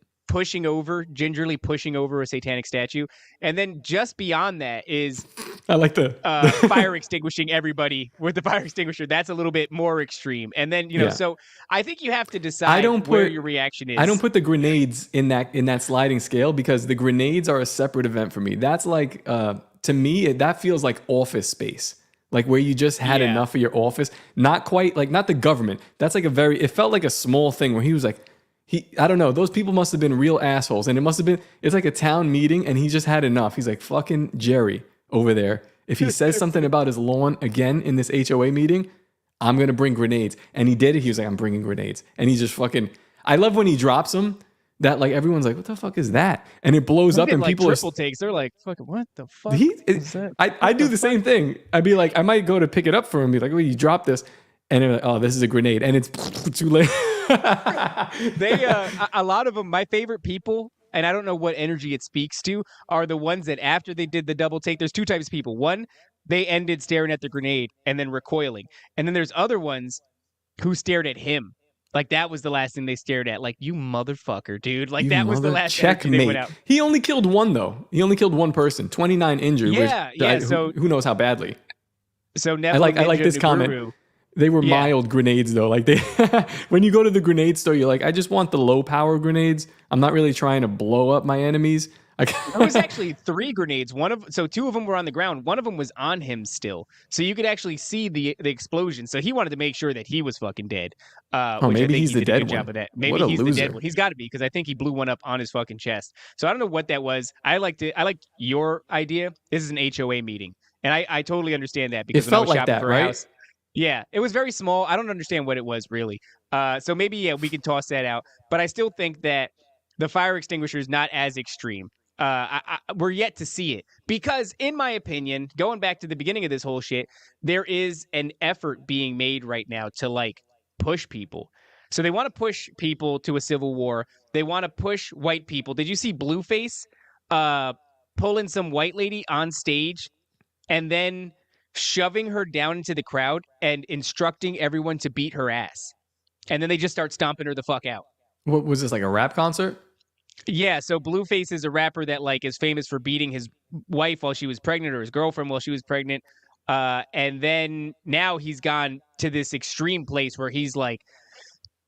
gingerly pushing over a satanic statue. And then just beyond that is I like the fire extinguishing everybody with the fire extinguisher. That's a little bit more extreme. And then, Yeah. so I think you have to decide where your reaction is. I don't put the grenades in that sliding scale because the grenades are a separate event for me. That's like to me that feels like Office Space. Like where you just had enough of your office. Not quite like not the government. That's like it felt like a small thing where he was like I don't know, those people must have been real assholes and it's like a town meeting and he just had enough. He's like, fucking Jerry over there. If he says something about his lawn again in this HOA meeting, I'm going to bring grenades. And he did it. He was like, I'm bringing grenades. And he just fucking, I love when he drops them that like everyone's like, what the fuck is that? And it blows up and like people triple takes. They're like, fucking what the fuck is that? I do the same thing. I'd be like, I might go to pick it up for him and be like, oh, you dropped this. And they're like, oh, this is a grenade. And it's too late. A lot of them, my favorite people, and I don't know what energy it speaks to, are the ones that after they did the double take, there's two types of people. One, they ended staring at the grenade and then recoiling. And then there's other ones who stared at him. Like that was the last thing they stared at. Like, you motherfucker, dude. Like that was the last energy they went out. He only killed one though. He only killed one person. 29 injured. So who knows how badly. So Neph, I like this comment. They were mild grenades though. Like they, when you go to the grenade store, you're like, I just want the low power grenades. I'm not really trying to blow up my enemies. There was actually 3 grenades. So 2 of them were on the ground. One of them was on him still, so you could actually see the explosion. So he wanted to make sure that he was fucking dead. Maybe he's the dead one. Job of that. Maybe he's the dead one. He's got to be because I think he blew one up on his fucking chest. So I don't know what that was. I like your idea. This is an HOA meeting, and I totally understand that because it felt like that, right? House, yeah, it was very small. I don't understand what it was really. So maybe we can toss that out. But I still think that the fire extinguisher is not as extreme. We're yet to see it because, in my opinion, going back to the beginning of this whole shit, there is an effort being made right now to like push people. So they want to push people to a civil war. They want to push white people. Did you see Blueface pulling some white lady on stage and then shoving her down into the crowd and instructing everyone to beat her ass? And then they just start stomping her the fuck out. What was this, like a rap concert? Yeah, so Blueface is a rapper that like is famous for beating his wife while she was pregnant or his girlfriend while she was pregnant. And then now he's gone to this extreme place where he's like,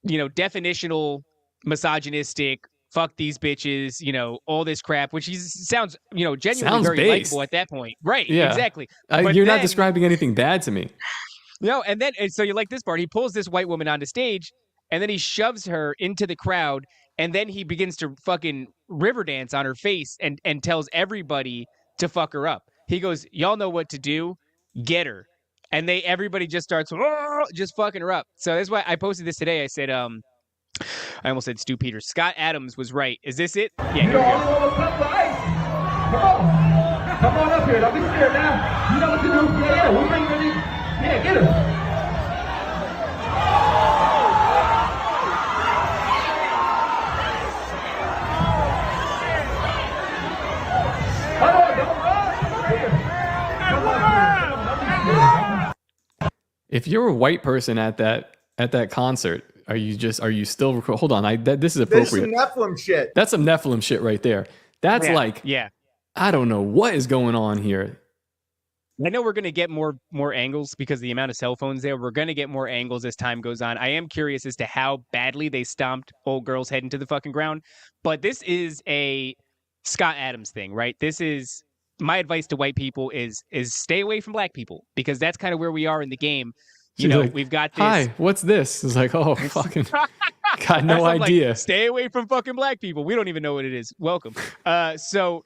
definitional, misogynistic, fuck these bitches, all this crap, which sounds, genuinely very likable at that point. Right, yeah. Exactly. You're not describing anything bad to me. No, and so you like this part. He pulls this white woman onto stage, and then he shoves her into the crowd, and then he begins to fucking river dance on her face and tells everybody to fuck her up. He goes, y'all know what to do, get her. And everybody just starts just fucking her up. So that's why I posted this today. I said, I almost said Stu Peters. Scott Adams was right. Is this it? Yeah, here we go. Come on up here. Don't be scared now. You know what to do. Yeah, we'll bring her in. Yeah, get her. If you're a white person at that concert, are you still hold on? This is appropriate. This is some Nephilim shit. That's some Nephilim shit right there. That's I don't know what is going on here. I know we're going to get more angles because of the amount of cell phones there. We're going to get more angles as time goes on. I am curious as to how badly they stomped old girl's head into the fucking ground. But this is a Scott Adams thing, right? This is my advice to white people is stay away from black people because that's kind of where we are in the game. Like, we've got this. Hi, what's this? It's like, oh, fucking got no idea. Like, stay away from fucking black people. We don't even know what it is. Welcome. So,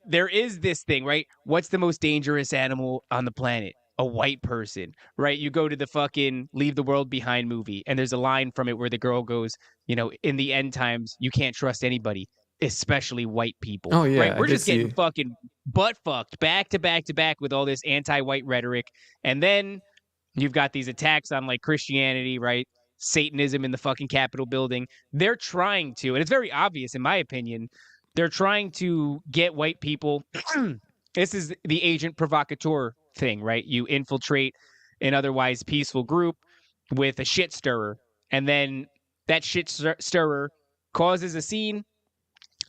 there is this thing, right? What's the most dangerous animal on the planet? A white person, right? You go to the fucking Leave the World Behind movie, and there's a line from it where the girl goes, in the end times, you can't trust anybody, especially white people. Oh, yeah. Right? We're just getting fucking butt fucked back to back to back with all this anti-white rhetoric. And then you've got these attacks on like Christianity, right? Satanism in the fucking Capitol building. They're trying to, and it's very obvious in my opinion, they're trying to get white people. This is the agent provocateur thing, right? You infiltrate an otherwise peaceful group with a shit stirrer, and then that shit stirrer causes a scene,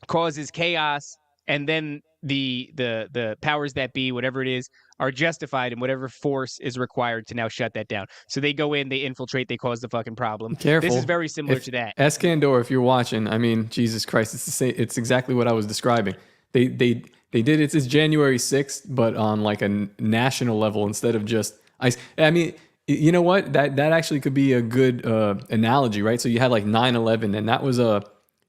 causes chaos, and then the powers that be, whatever it is, are justified in whatever force is required to now shut that down. So they go in, they infiltrate, they cause the fucking problem. Careful. This is very similar to that. Eskandor, if you're watching, I mean, Jesus Christ, it's the same. It's exactly what I was describing. They did it's January 6th, but on like a national level instead of just ice. I mean, you know what? That actually could be a good analogy, right? So you had like 9/11, and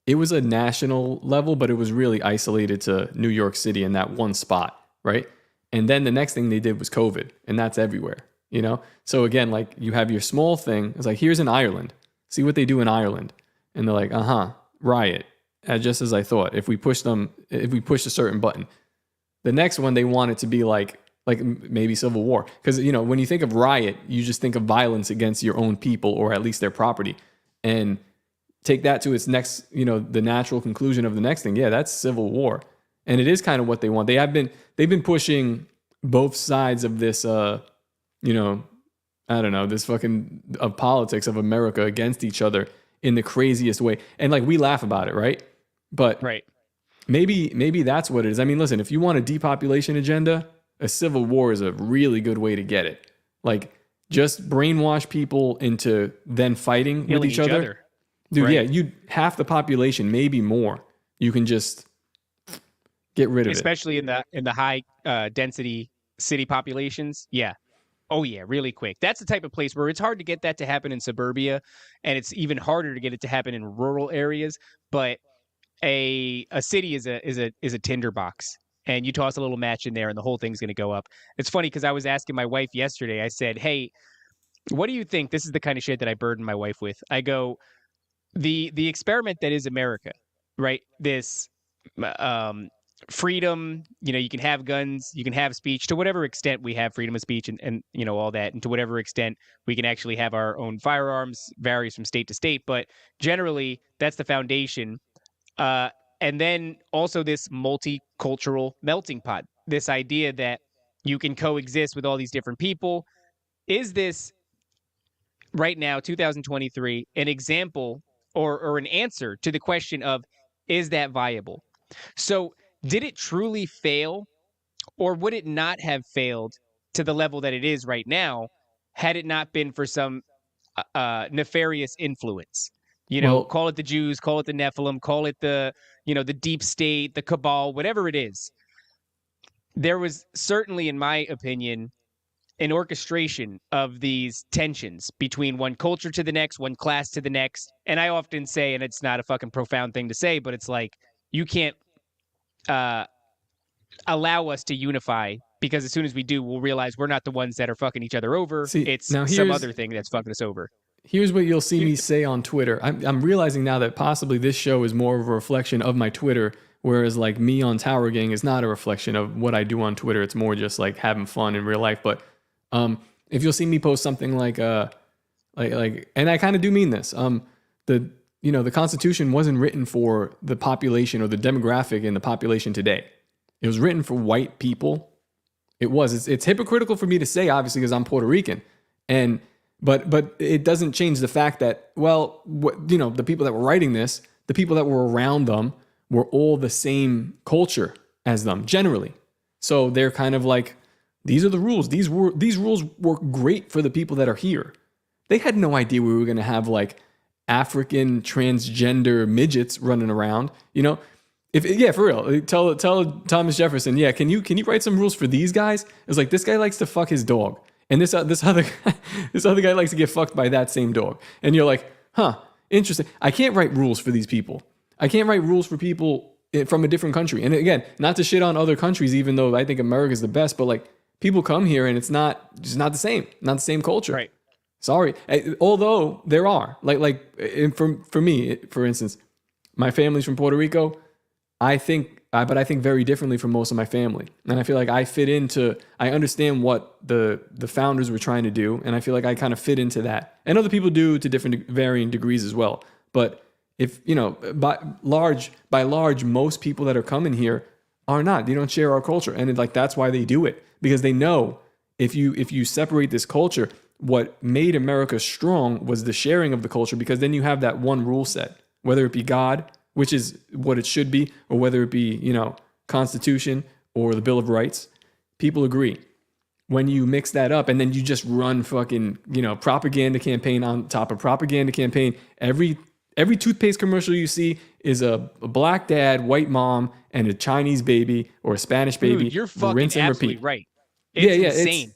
it was a national level, but it was really isolated to New York City in that one spot, right? And then the next thing they did was COVID, and that's everywhere, you know? So again, like you have your small thing. It's like, here's in Ireland. See what they do in Ireland. And they're like, riot. Just as I thought, if we push a certain button. The next one, they want it to be like maybe civil war. Because, you know, when you think of riot, you just think of violence against your own people or at least their property. And take that to its next, you know, the natural conclusion of the next thing. Yeah, that's civil war. And it is kind of what they want. They've been pushing both sides of this, you know, I don't know, this fucking of politics of America against each other in the craziest way. And like we laugh about it, right? But right. Maybe that's what it is. I mean, listen, if you want a depopulation agenda, a civil war is a really good way to get it. Like just brainwash people into then fighting with each other. Dude, right. Yeah, half the population, maybe more. You can just get rid of especially in the high density city populations. Yeah. Oh yeah, really quick. That's the type of place where it's hard to get that to happen in suburbia, and it's even harder to get it to happen in rural areas. But a city is a tinderbox, and you toss a little match in there, and the whole thing's going to go up. It's funny because I was asking my wife yesterday. I said, "Hey, what do you think?" This is the kind of shit that I burden my wife with. I go, the experiment that is America, right? This freedom, you know, you can have guns, you can have speech. To whatever extent we have freedom of speech and you know all that, and to whatever extent we can actually have our own firearms, varies from state to state, but generally that's the foundation. And then also this multicultural melting pot, this idea that you can coexist with all these different people. Is this right now, 2023, an example or an answer to the question of, is that viable? So did it truly fail, or would it not have failed to the level that it is right now had it not been for some nefarious influence? You know, call it the Jews, call it the Nephilim, call it the deep state, the cabal, whatever it is. There was certainly, in my opinion, an orchestration of these tensions between one culture to the next, one class to the next. And I often say, and it's not a fucking profound thing to say, but it's like, you can't allow us to unify, because as soon as we do, we'll realize we're not the ones that are fucking each other over. It's some other thing that's fucking us over. Here's what you'll see me say on Twitter. I'm realizing now that possibly this show is more of a reflection of my Twitter, whereas like me on Tower Gang is not a reflection of what I do on Twitter. It's more just like having fun in real life. But if you'll see me post something like, and I kind of do mean this, the Constitution wasn't written for the population or the demographic in the population today. It was written for white people. It was. It's hypocritical for me to say, obviously, because I'm Puerto Rican, but it doesn't change the fact that, the people that were writing this, the people that were around them, were all the same culture as them generally. So they're kind of like, these are the rules. These rules work great for the people that are here. They had no idea we were going to have like African transgender midgets running around, you know? For real, tell Thomas Jefferson, can you write some rules for these guys? It's like, this guy likes to fuck his dog, and this other guy likes to get fucked by that same dog. And you're like, interesting. I can't write rules for these people. I can't write rules for people from a different country. And again, not to shit on other countries, even though I think America's the best, but like, people come here and it's not the same culture. Right. Sorry. Although there are for me, for instance, my family's from Puerto Rico. I think very differently from most of my family. And I feel like I understand what the founders were trying to do. And I feel like I kind of fit into that. And other people do to different varying degrees as well. But if, by large, most people that are coming here are not. They don't share our culture. And that's why they do it. Because they know if you separate this culture, what made America strong was the sharing of the culture, because then you have that one rule set, whether it be God, which is what it should be, or whether it be, Constitution or the Bill of Rights, people agree. When you mix that up and then you just run fucking, propaganda campaign on top of propaganda campaign, every toothpaste commercial you see is a black dad, white mom, and a Chinese baby or a Spanish baby. Dude, you're fucking rinse and absolutely repeat. right. It's yeah, insane.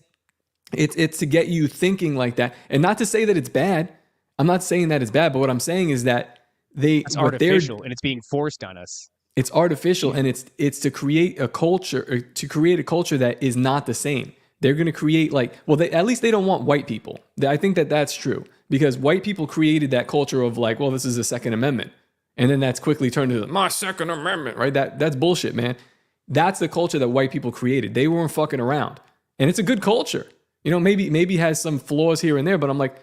It's to get you thinking like that. And not to say that it's bad. I'm not saying that it's bad, but what I'm saying is that It's artificial and it's being forced on us. It's artificial and it's to create a culture that is not the same. They're going to create at least they don't want white people. I think that that's true because white people created that culture of like, well, this is the Second Amendment. And then that's quickly turned into my Second Amendment, right? That's bullshit, man. That's the culture that white people created. They weren't fucking around. And it's a good culture. Maybe has some flaws here and there, but I'm like,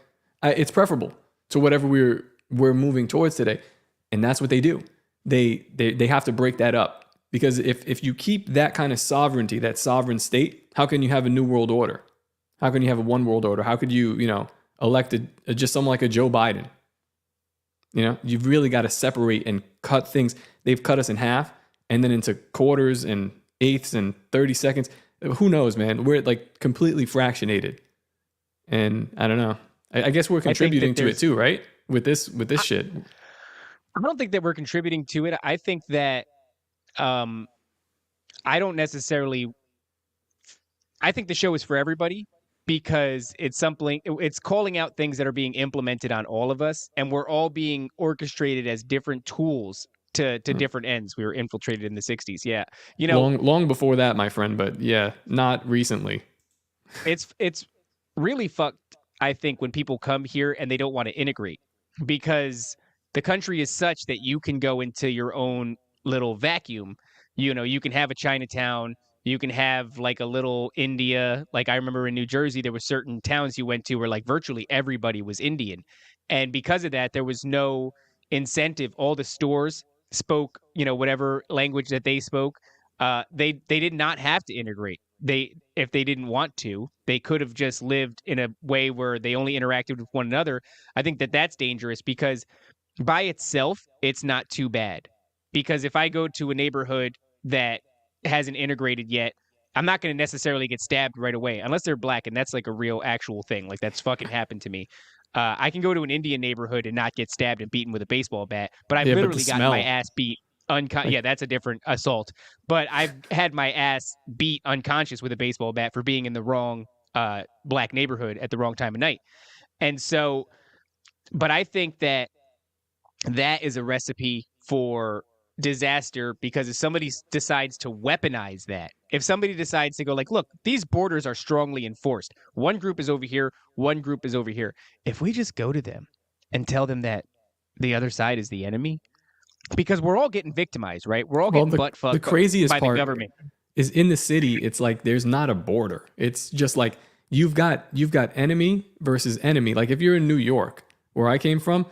it's preferable to whatever we're moving towards today. And that's what they do. They have to break that up. Because if you keep that kind of sovereignty, that sovereign state, how can you have a new world order? How can you have a one world order? How could you, elect just someone like a Joe Biden? You've really got to separate and cut things. They've cut us in half and then into quarters and eighths and 30 seconds. Who knows, man? We're like completely fractionated. And I don't know. I guess we're contributing to it too, right? With this shit. I don't think that we're contributing to it. I think that I don't necessarily. I think the show is for everybody because it's calling out things that are being implemented on all of us, and we're all being orchestrated as different tools to different ends. We were infiltrated in the 60s. Yeah. Long before that, my friend, but yeah, not recently. It's really fucked, I think, when people come here and they don't want to integrate because the country is such that you can go into your own little vacuum. You can have a Chinatown, you can have like a little India. Like I remember in New Jersey, there were certain towns you went to where like virtually everybody was Indian. And because of that, there was no incentive. All the stores spoke, whatever language that they spoke. They did not have to integrate. If they didn't want to, they could have just lived in a way where they only interacted with one another. I think that that's dangerous because by itself, it's not too bad. Because if I go to a neighborhood that hasn't integrated yet, I'm not going to necessarily get stabbed right away unless they're black. And that's like a real actual thing. Like that's fucking happened to me. I can go to an Indian neighborhood and not get stabbed and beaten with a baseball bat, but I've literally gotten my ass beat. Yeah, that's a different assault. But I've had my ass beat unconscious with a baseball bat for being in the wrong black neighborhood at the wrong time of night. And so, but I think that is a recipe for disaster because if somebody decides to weaponize that, if somebody decides to go like, look, these borders are strongly enforced. One group is over here, one group is over here. If we just go to them and tell them that the other side is the enemy, because we're all getting victimized, right? We're all getting butt fucked. The craziest by part the government is in the city. It's like there's not a border. It's just like you've got enemy versus enemy. Like if you're in New York, where I came from,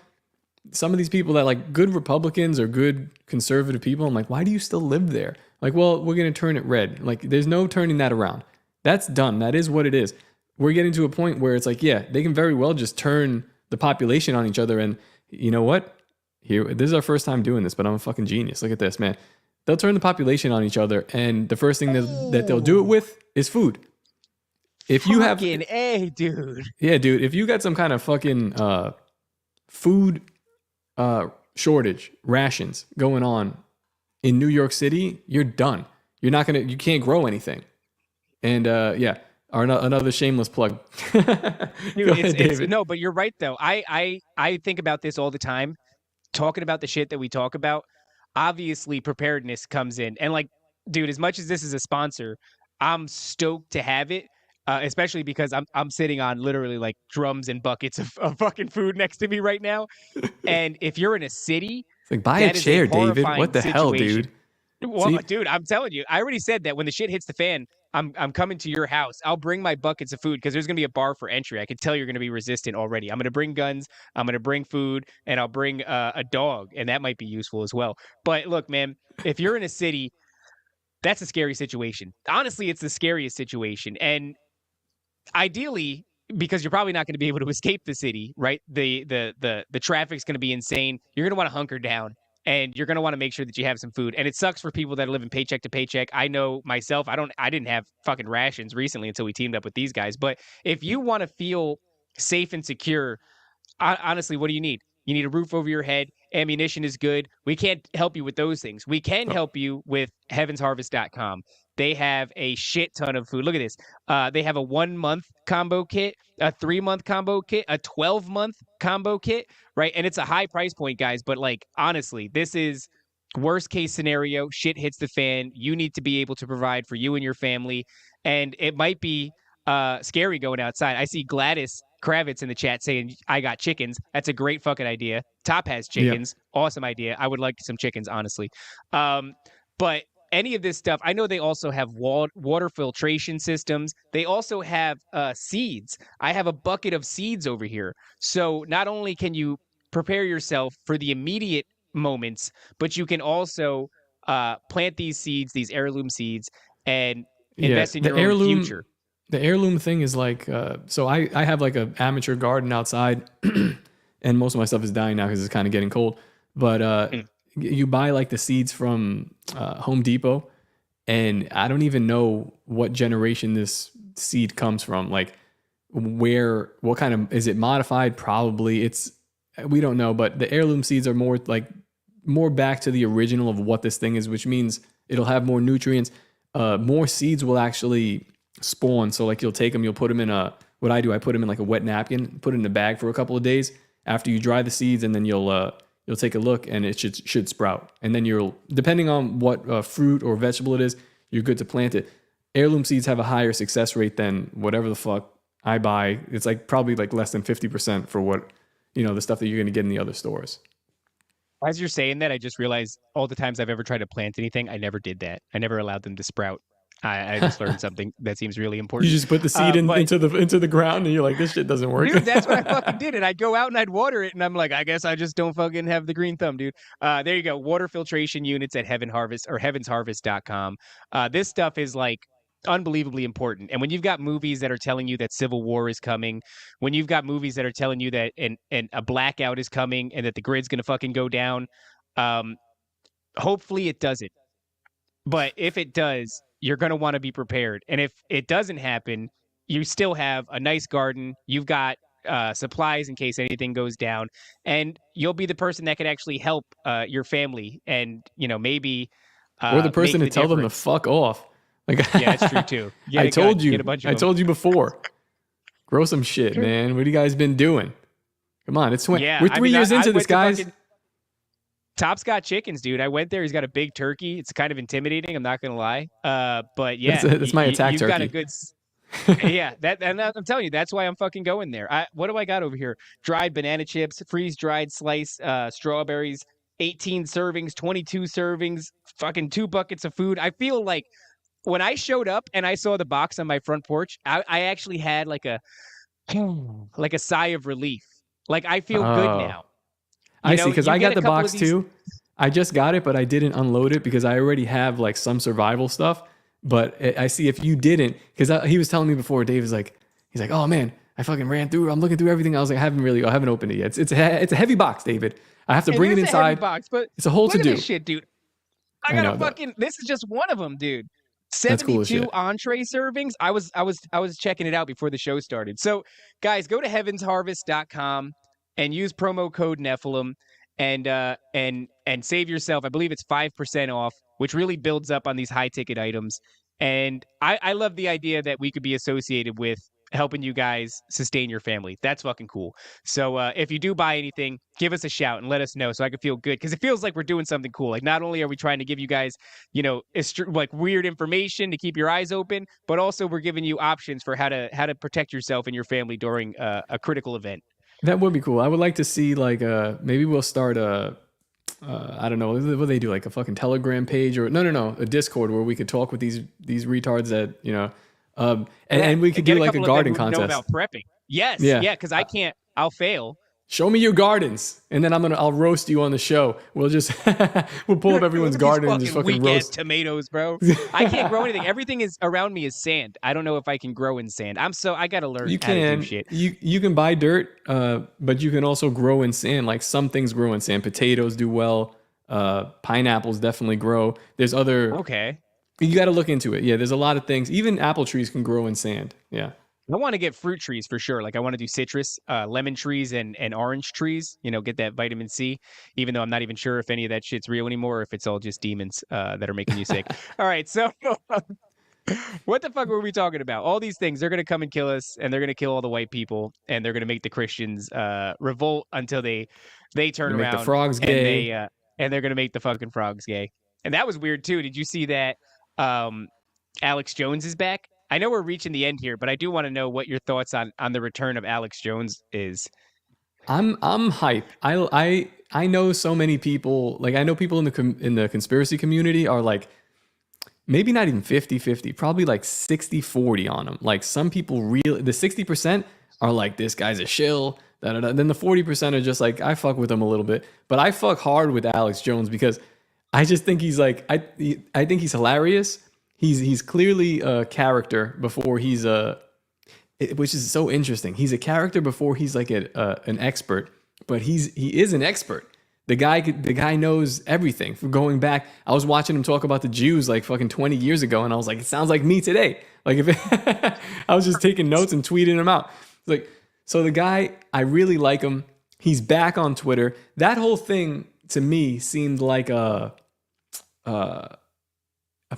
some of these people that like good Republicans or good conservative people, I'm like, why do you still live there? Like, well, we're going to turn it red. Like, there's no turning that around. That's done. That is what it is. We're getting to a point where it's like, yeah, they can very well just turn the population on each other. And you know what? This is our first time doing this, but I'm a fucking genius. Look at this, man. They'll turn the population on each other. And the first thing that they'll do it with is food. If you have, fucking A, dude. Yeah, dude. If you got some kind of fucking food shortage, rations going on in New York City, you're done. You can't grow anything. And another shameless plug. Dude, Go ahead, David. No, but you're right though. I think about this all the time, talking about the shit that we talk about. Obviously, preparedness comes in, and like, dude, as much as this is a sponsor, I'm stoked to have it. Especially because I'm sitting on literally like drums and buckets of fucking food next to me right now. And if you're in a city, it's like, buy a chair, David. What the hell, dude? Well, dude, I'm telling you, I already said that when the shit hits the fan, I'm coming to your house. I'll bring my buckets of food because there's gonna be a bar for entry. I can tell you're gonna be resistant already. I'm gonna bring guns, I'm gonna bring food, and I'll bring a dog, and that might be useful as well. But look, man, if you're in a city, that's a scary situation. Honestly, it's the scariest situation. And ideally, because you're probably not going to be able to escape the city, right? The traffic's going to be insane. You're going to want to hunker down. and you're going to want to make sure that you have some food. And it sucks for people that are living paycheck to paycheck. I know myself, I didn't have fucking rations recently until we teamed up with these guys. But if you want to feel safe and secure, honestly, what do you need? You need a roof over your head. Ammunition is good. We can't help you with those things. We can help you with heavensharvest.com. They have a shit ton of food. Look at this. They have a 1-month combo kit, a 3-month combo kit, a 12-month combo kit, right? And it's a high price point, guys. But like, honestly, this is worst case scenario. Shit hits the fan. You need to be able to provide for you and your family. And it might be scary going outside. I see Gladys Kravitz in the chat saying, I got chickens. That's a great fucking idea. Top has chickens. Yep. Awesome idea. I would like some chickens, honestly. But any of this stuff, I know they also have water filtration systems. They also have seeds. I have a bucket of seeds over here. So not only can you prepare yourself for the immediate moments, but you can also plant these seeds, these heirloom seeds, and invest in your own future. The heirloom thing is like, so I have like an amateur garden outside, and most of my stuff is dying now because it's kind of getting cold. But you buy like the seeds from Home Depot, and I don't even know what generation this seed comes from. Like what kind of, is it modified? Probably we don't know, but the heirloom seeds are more back to the original of what this thing is, which means it'll have more nutrients. More seeds will actually spawn. So like you'll take them, you'll put them in what I do, I put them in like a wet napkin, put it in a bag for a couple of days after you dry the seeds, and then you'll take a look, and it should sprout. And then depending on what fruit or vegetable it is, you're good to plant it. Heirloom seeds have a higher success rate than whatever the fuck I buy. It's like probably like less than 50% for what, the stuff that you're going to get in the other stores. As you're saying that, I just realized all the times I've ever tried to plant anything, I never did that. I never allowed them to sprout. I just learned something that seems really important. You just put the seed into the ground, and you're like, this shit doesn't work. Dude, that's what I fucking did. And I'd go out and I'd water it, and I'm like, I guess I just don't fucking have the green thumb, dude. There you go. Water filtration units at heavensharvest.com. This stuff is like unbelievably important. And when you've got movies that are telling you that civil war is coming, when you've got movies that are telling you that a blackout is coming and that the grid's gonna fucking go down, hopefully it doesn't. But if it does, you're going to want to be prepared. And if it doesn't happen, you still have a nice garden. You've got supplies in case anything goes down. And you'll be the person that can actually help your family and, maybe... or the person to tell them to fuck off. Like, yeah, that's true, too. I told you before. Grow some shit, man. What have you guys been doing? Come on, it's we're 3 years into this, guys. Top's got chickens, dude. I went there. He's got a big turkey. It's kind of intimidating. I'm not gonna lie. But yeah, that's my attack turkey. You've got a good. Yeah, and I'm telling you, that's why I'm fucking going there. What do I got over here? Dried banana chips, freeze-dried slice strawberries, 18 servings, 22 servings, fucking 2 buckets of food. I feel like when I showed up and I saw the box on my front porch, I actually had like a sigh of relief. Like I feel good now. I see, because I got the box too. I just got it, but I didn't unload it because I already have like some survival stuff. But I see if you didn't, because he was telling me before, Dave is like, he's like, oh man, I fucking ran through. I'm looking through everything. I was like, I haven't opened it yet. It's a heavy box, David. I have to bring it inside. A heavy box, but it's a whole to do. Look at this shit, dude. I got a fucking. This is just one of them, dude. 72 entree servings. I was checking it out before the show started. So guys, go to heavensharvest.com. and use promo code Nephilim and save yourself. I believe it's 5% off, which really builds up on these high ticket items. And I love the idea that we could be associated with helping you guys sustain your family. That's fucking cool. So if you do buy anything, give us a shout and let us know so I can feel good, because it feels like we're doing something cool. Like not only are we trying to give you guys, like weird information to keep your eyes open, but also we're giving you options for how to protect yourself and your family during a critical event. That would be cool. I would like to see like maybe we'll start I don't know, what do they do, like a fucking Telegram page or no, a Discord where we could talk with these retards that and we could do like a garden contest. Know about prepping. Yes, yeah, because I can't. I'll fail. Show me your gardens, and then I'll roast you on the show. We'll just we'll pull up everyone's garden and just fucking roast tomatoes, bro. I can't grow anything. Everything is around me is sand. I don't know if I can grow in sand. I gotta learn. You how can. To do shit. You can buy dirt, but you can also grow in sand. Like some things grow in sand. Potatoes do well. Pineapples definitely grow. There's other. Okay. You got to look into it. Yeah, there's a lot of things. Even apple trees can grow in sand. Yeah. I want to get fruit trees for sure. Like I want to do citrus, lemon trees and orange trees, get that vitamin C, even though I'm not even sure if any of that shit's real anymore or if it's all just demons that are making you sick. All right. So what the fuck were we talking about? All these things, they're going to come and kill us and they're going to kill all the white people and they're going to make the Christians revolt until they turn Make around the frogs gay. and they're going to make the fucking frogs gay. And that was weird too. Did you see that Alex Jones is back? I know we're reaching the end here, but I do want to know what your thoughts on the return of Alex Jones is. I'm hype. I know so many people. Like I know people in the conspiracy community are like maybe not even 50-50, probably like 60-40 on him. Like some people really, the 60% are like, this guy's a shill. Da, da, da. Then the 40% are just like, I fuck with him a little bit. But I fuck hard with Alex Jones because I just think he's like, I think he's hilarious. He's clearly a character before he's which is so interesting. He's a character before he's like an expert, but he is an expert. The guy knows everything. From going back, I was watching him talk about the Jews like fucking 20 years ago, and I was like, it sounds like me today. Like I was just taking notes and tweeting him out. Like, so the guy, I really like him. He's back on Twitter. That whole thing to me seemed like a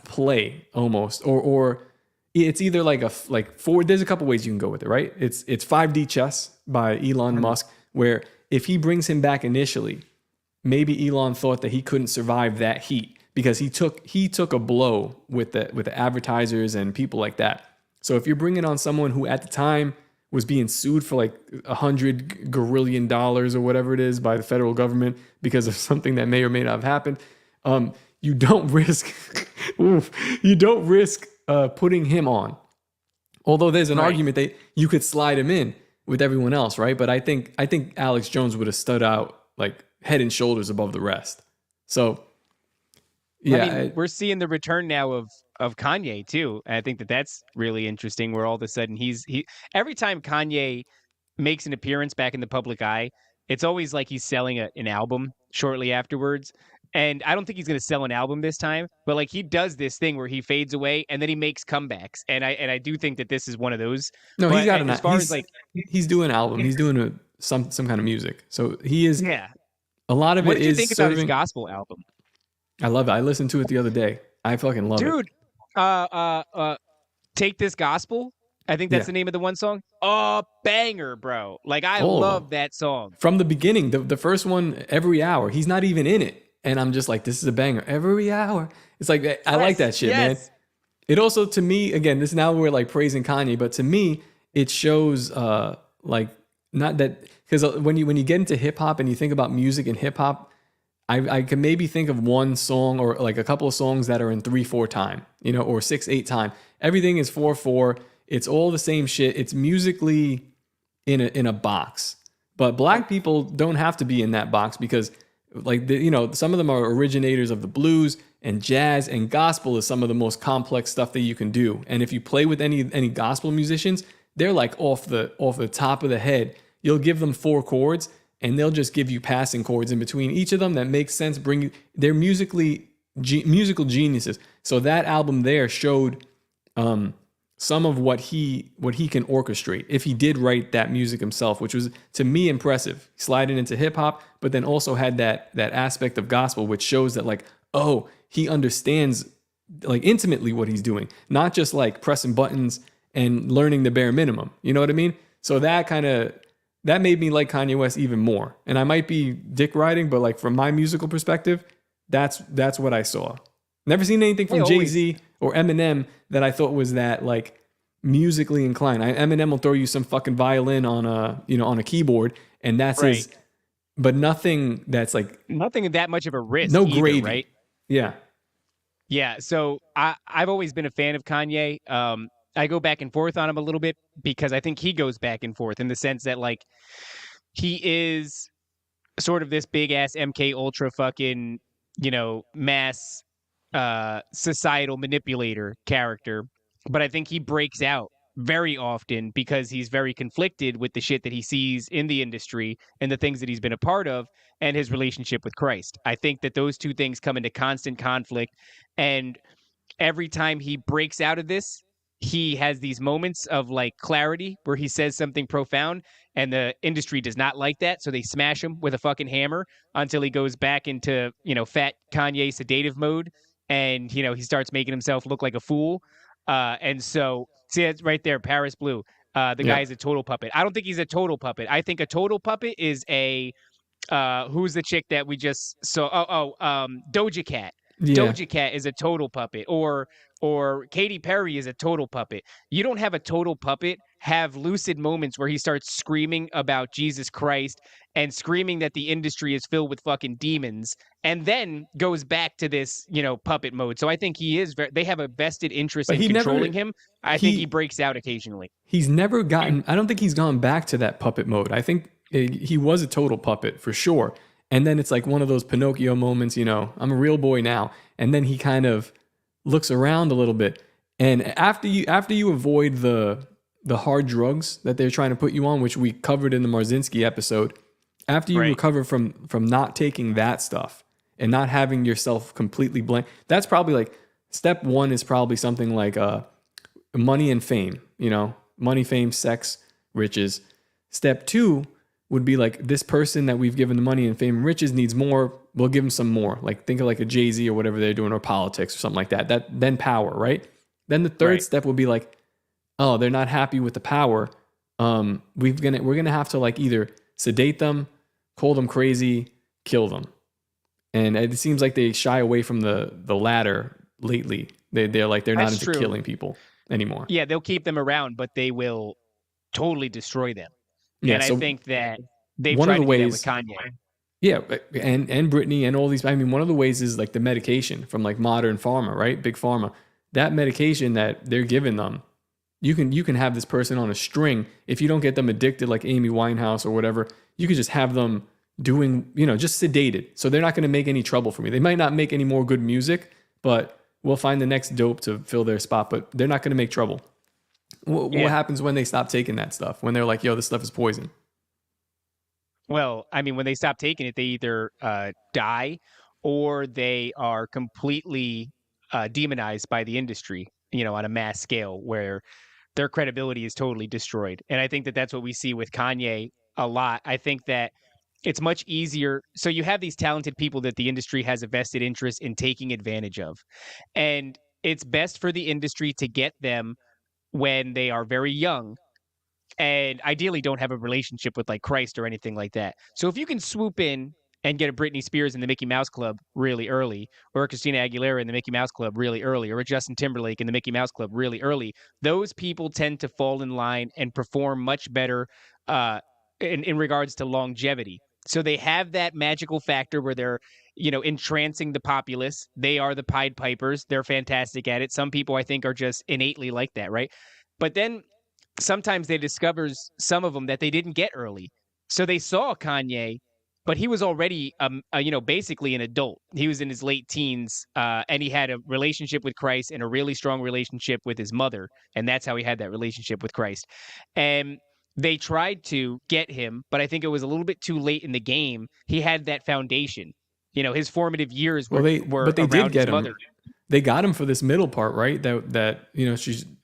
play almost, or it's either like there's a couple ways you can go with it, right? It's 5D chess by Elon Musk, where if he brings him back initially, maybe Elon thought that he couldn't survive that heat because he took a blow with the advertisers and people like that. So if you're bringing on someone who at the time was being sued for like $100 gazillion or whatever it is by the federal government because of something that may or may not have happened, you don't risk putting him on. Although there's an argument that you could slide him in with everyone else, right? But I think Alex Jones would have stood out like head and shoulders above the rest. So, yeah, I mean, we're seeing the return now of Kanye too. And I think that's really interesting. Where all of a sudden every time Kanye makes an appearance back in the public eye, it's always like he's selling an album shortly afterwards. And I don't think he's going to sell an album this time, but like he does this thing where he fades away and then he makes comebacks. And I do think that this is one of those. No, but he's got as far as like he's doing an album. He's doing some kind of music. So he is. Yeah. A lot of what it did you is think about his gospel album? I love it. I listened to it the other day. I fucking love it. Dude, Take This Gospel. I think that's the name of the one song. Oh, banger, bro. Like I love that song. From the beginning, the first one, Every Hour, he's not even in it. And I'm just like, this is a banger. Every hour. It's like, I like that shit, man. It also, to me, again, this now we're like praising Kanye, but to me, it shows like not that, because when you get into hip hop and you think about music and hip hop, I can maybe think of one song or like a couple of songs that are in 3/4 time, or 6/8 time. Everything is 4/4. It's all the same shit. It's musically in a box. But black people don't have to be in that box because like some of them are originators of the blues and jazz, and gospel is some of the most complex stuff that you can do. And if you play with any gospel musicians, they're like off the top of the head. You'll give them 4 chords and they'll just give you passing chords in between each of them that makes sense. They're musical geniuses. So that album there showed some of what he can orchestrate if he did write that music himself, which was to me impressive. Sliding into hip hop, but then also had that aspect of gospel, which shows that like, oh, he understands like intimately what he's doing, not just like pressing buttons and learning the bare minimum. You know what I mean? So that made me like Kanye West even more. And I might be dick riding, but like from my musical perspective, that's what I saw. Never seen anything from Jay-Z or Eminem that I thought was that like musically inclined. Eminem will throw you some fucking violin on a keyboard, and that's his. But nothing that's like nothing that much of a risk. No either, gravy, right? Yeah. Yeah. So I've always been a fan of Kanye. I go back and forth on him a little bit because I think he goes back and forth in the sense that like he is sort of this big ass MK Ultra fucking mass societal manipulator character, but I think he breaks out very often because he's very conflicted with the shit that he sees in the industry and the things that he's been a part of and his relationship with Christ. I think that those two things come into constant conflict, and every time he breaks out of this, he has these moments of like clarity where he says something profound, and the industry does not like that. So they smash him with a fucking hammer until he goes back into, fat Kanye sedative mode. And, he starts making himself look like a fool. And so, see, that's right there, Paris Blue. The guy is a total puppet. I don't think he's a total puppet. I think a total puppet is who's the chick that we just saw? Doja Cat. Yeah. Doja Cat is a total puppet, or Katy Perry is a total puppet. You don't have a total puppet have lucid moments where he starts screaming about Jesus Christ and screaming that the industry is filled with fucking demons, and then goes back to this, puppet mode. So I think he is. They have a vested interest in controlling him. I think he breaks out occasionally. He's never gotten. I don't think he's gone back to that puppet mode. I think he was a total puppet for sure. And then it's like one of those Pinocchio moments, I'm a real boy now. And then he kind of looks around a little bit. And after you avoid the hard drugs that they're trying to put you on, which we covered in the Marzinski episode, after you recover from not taking that stuff and not having yourself completely blank, that's probably like step one is probably something like money and fame, money, fame, sex, riches. Step two would be like, this person that we've given the money and fame and riches needs more. We'll give him some more. Like think of like a Jay-Z or whatever they're doing, or politics or something like that. Then power, right? Then the third step will be like, oh, they're not happy with the power. We're gonna have to like either sedate them, call them crazy, kill them. And it seems like they shy away from the latter lately. They're not into killing people anymore. Yeah, they'll keep them around, but they will totally destroy them. Yeah, and I think that they've tried to do that with Kanye. Yeah, and Britney and all these. I mean, one of the ways is like the medication from like modern pharma, right? Big pharma. That medication that they're giving them, you can have this person on a string. If you don't get them addicted like Amy Winehouse or whatever, you could just have them doing, just sedated. So they're not going to make any trouble for me. They might not make any more good music, but we'll find the next dope to fill their spot. But they're not going to make trouble. What happens when they stop taking that stuff? When they're like, yo, this stuff is poison? Well, I mean, when they stop taking it, they either die or they are completely demonized by the industry, on a mass scale where their credibility is totally destroyed. And I think that that's what we see with Kanye a lot. I think that it's much easier. So you have these talented people that the industry has a vested interest in taking advantage of. And it's best for the industry to get them when they are very young and ideally don't have a relationship with like Christ or anything like that. So if you can swoop in and get a Britney Spears in the Mickey Mouse Club really early, or a Christina Aguilera in the Mickey Mouse Club really early, or a Justin Timberlake in the Mickey Mouse Club really early, those people tend to fall in line and perform much better in regards to longevity. So they have that magical factor where they're, entrancing the populace. They are the Pied Pipers. They're fantastic at it. Some people I think are just innately like that, right? But then sometimes they discover some of them that they didn't get early. So they saw Kanye, but he was already, basically an adult. He was in his late teens, and he had a relationship with Christ and a really strong relationship with his mother. And that's how he had that relationship with Christ. And they tried to get him, but I think it was a little bit too late in the game. He had that foundation. His formative years were but they did get his mother. him. They got him for this middle part, right? That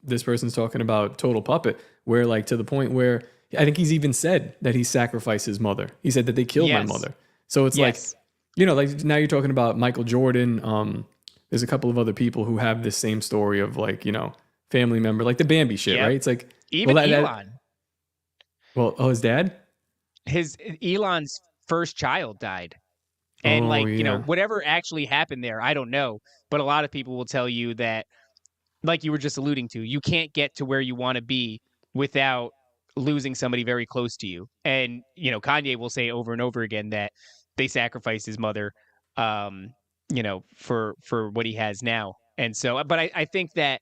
this person's talking about total puppet, where like to the point where I think he's even said that he sacrificed his mother. He said that they killed my mother. So it's like, like now you're talking about Michael Jordan. There's a couple of other people who have this same story of like, family member, like the Bambi shit, right? It's like even Elon. His dad? Elon's first child died. And whatever actually happened there, I don't know. But a lot of people will tell you that, like you were just alluding to, you can't get to where you want to be without losing somebody very close to you. And, Kanye will say over and over again that they sacrificed his mother, for what he has now. And so, but I think that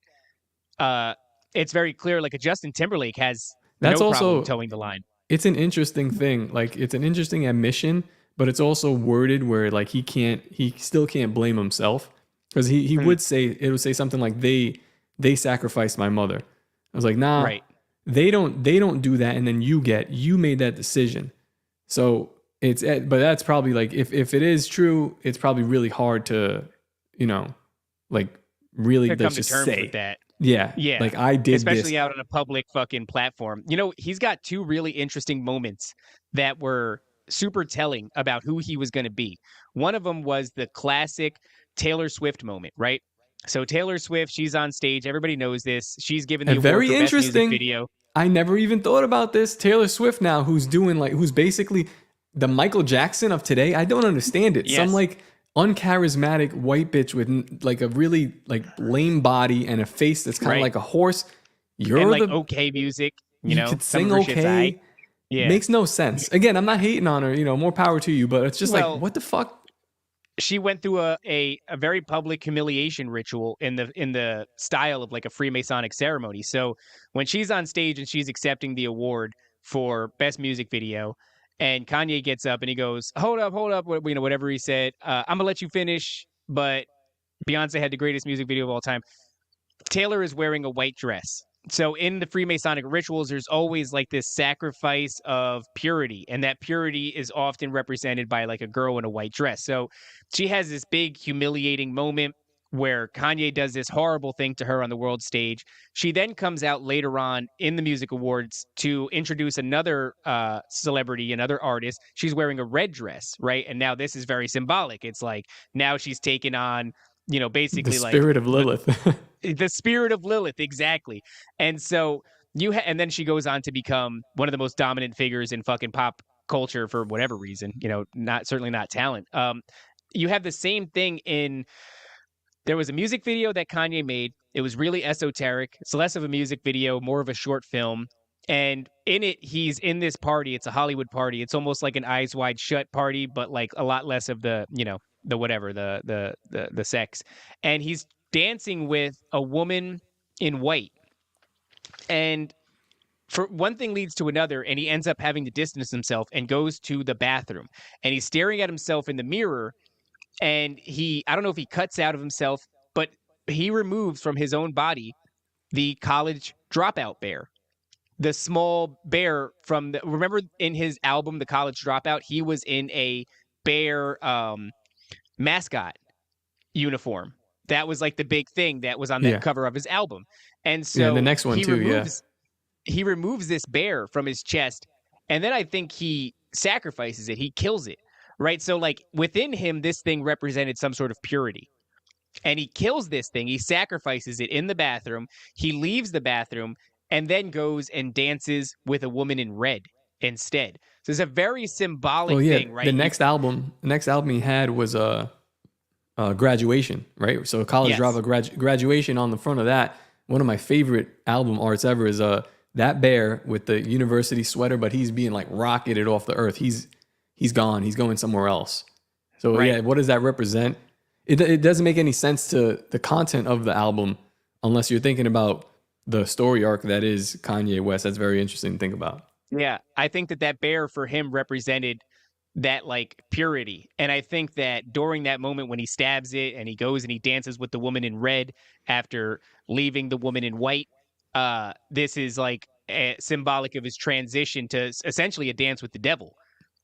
it's very clear, like a Justin Timberlake has no problem towing the line. It's an interesting thing. Like it's an interesting admission, but it's also worded where like he still can't blame himself, because he would say, it would say something like they sacrificed my mother. I was like, nah, Right. they don't do that. And then you made that decision. So but that's probably like, if it is true, it's probably really hard to, like really To come to just terms say with that. Yeah. Yeah. Like I did Especially this. out on a public fucking platform. He's got two really interesting moments that were super telling about who he was going to be. One of them was the classic Taylor Swift moment, right? So Taylor Swift, she's on stage. Everybody knows this. She's given the And award very for best music interesting. video. I never even thought about this. Taylor Swift now, who's basically the Michael Jackson of today. I don't understand it. Yes. Some like uncharismatic white bitch with like a really like lame body and a face that's kind of Right. like a horse. You're And like the okay music, you know, could some sing of her shit's okay. aight. Yeah. Makes no sense. Again, I'm not hating on her. More power to you. But it's just Well, like, what the fuck? she went through a very public humiliation ritual in the style of like a Freemasonic ceremony. So when she's on stage and she's accepting the award for best music video, and Kanye gets up and he goes, hold up, whatever he said, I'm gonna let you finish, but Beyonce had the greatest music video of all time. Taylor is wearing a white dress. So in the Freemasonic rituals, there's always like this sacrifice of purity, and that purity is often represented by like a girl in a white dress. So she has this big humiliating moment where Kanye does this horrible thing to her on the world stage. She then comes out later on in the music awards to introduce another celebrity, another artist. She's wearing a red dress, right? And now this is very symbolic. It's like now she's taken on, basically The spirit of Lilith. the spirit of Lilith, exactly. And so and then she goes on to become one of the most dominant figures in fucking pop culture for whatever reason, certainly not talent. You have the same thing there was a music video that Kanye made. It was really esoteric. It's less of a music video, more of a short film. And in it, he's in this party. It's a Hollywood party. It's almost like an Eyes Wide Shut party, but like a lot less of the whatever, the sex. And he's dancing with a woman in white. And for one thing leads to another, and he ends up having to distance himself and goes to the bathroom. And he's staring at himself in the mirror, and I don't know if he cuts out of himself, but he removes from his own body the college dropout bear. The small bear remember in his album, The College Dropout, he was in a bear mascot uniform. That was like the big thing that was on the cover of his album. And so the next one too, he removes this bear from his chest, and then I think he sacrifices it. He kills it, right? So like within him, this thing represented some sort of purity. And he kills this thing. He sacrifices it in the bathroom. He leaves the bathroom and then goes and dances with a woman in red instead. So it's a very symbolic thing, right? The next album he had was Graduation, right? So College Dropout, Graduation on the front of that. One of my favorite album arts ever is that bear with the university sweater, but he's being like rocketed off the earth. He's gone. He's going somewhere else. So yeah, what does that represent? It doesn't make any sense to the content of the album unless you're thinking about the story arc that is Kanye West. That's very interesting to think about. Yeah, I think that bear for him represented that like purity. And I think that during that moment when he stabs it and he goes and he dances with the woman in red after leaving the woman in white, this is like symbolic of his transition to essentially a dance with the devil.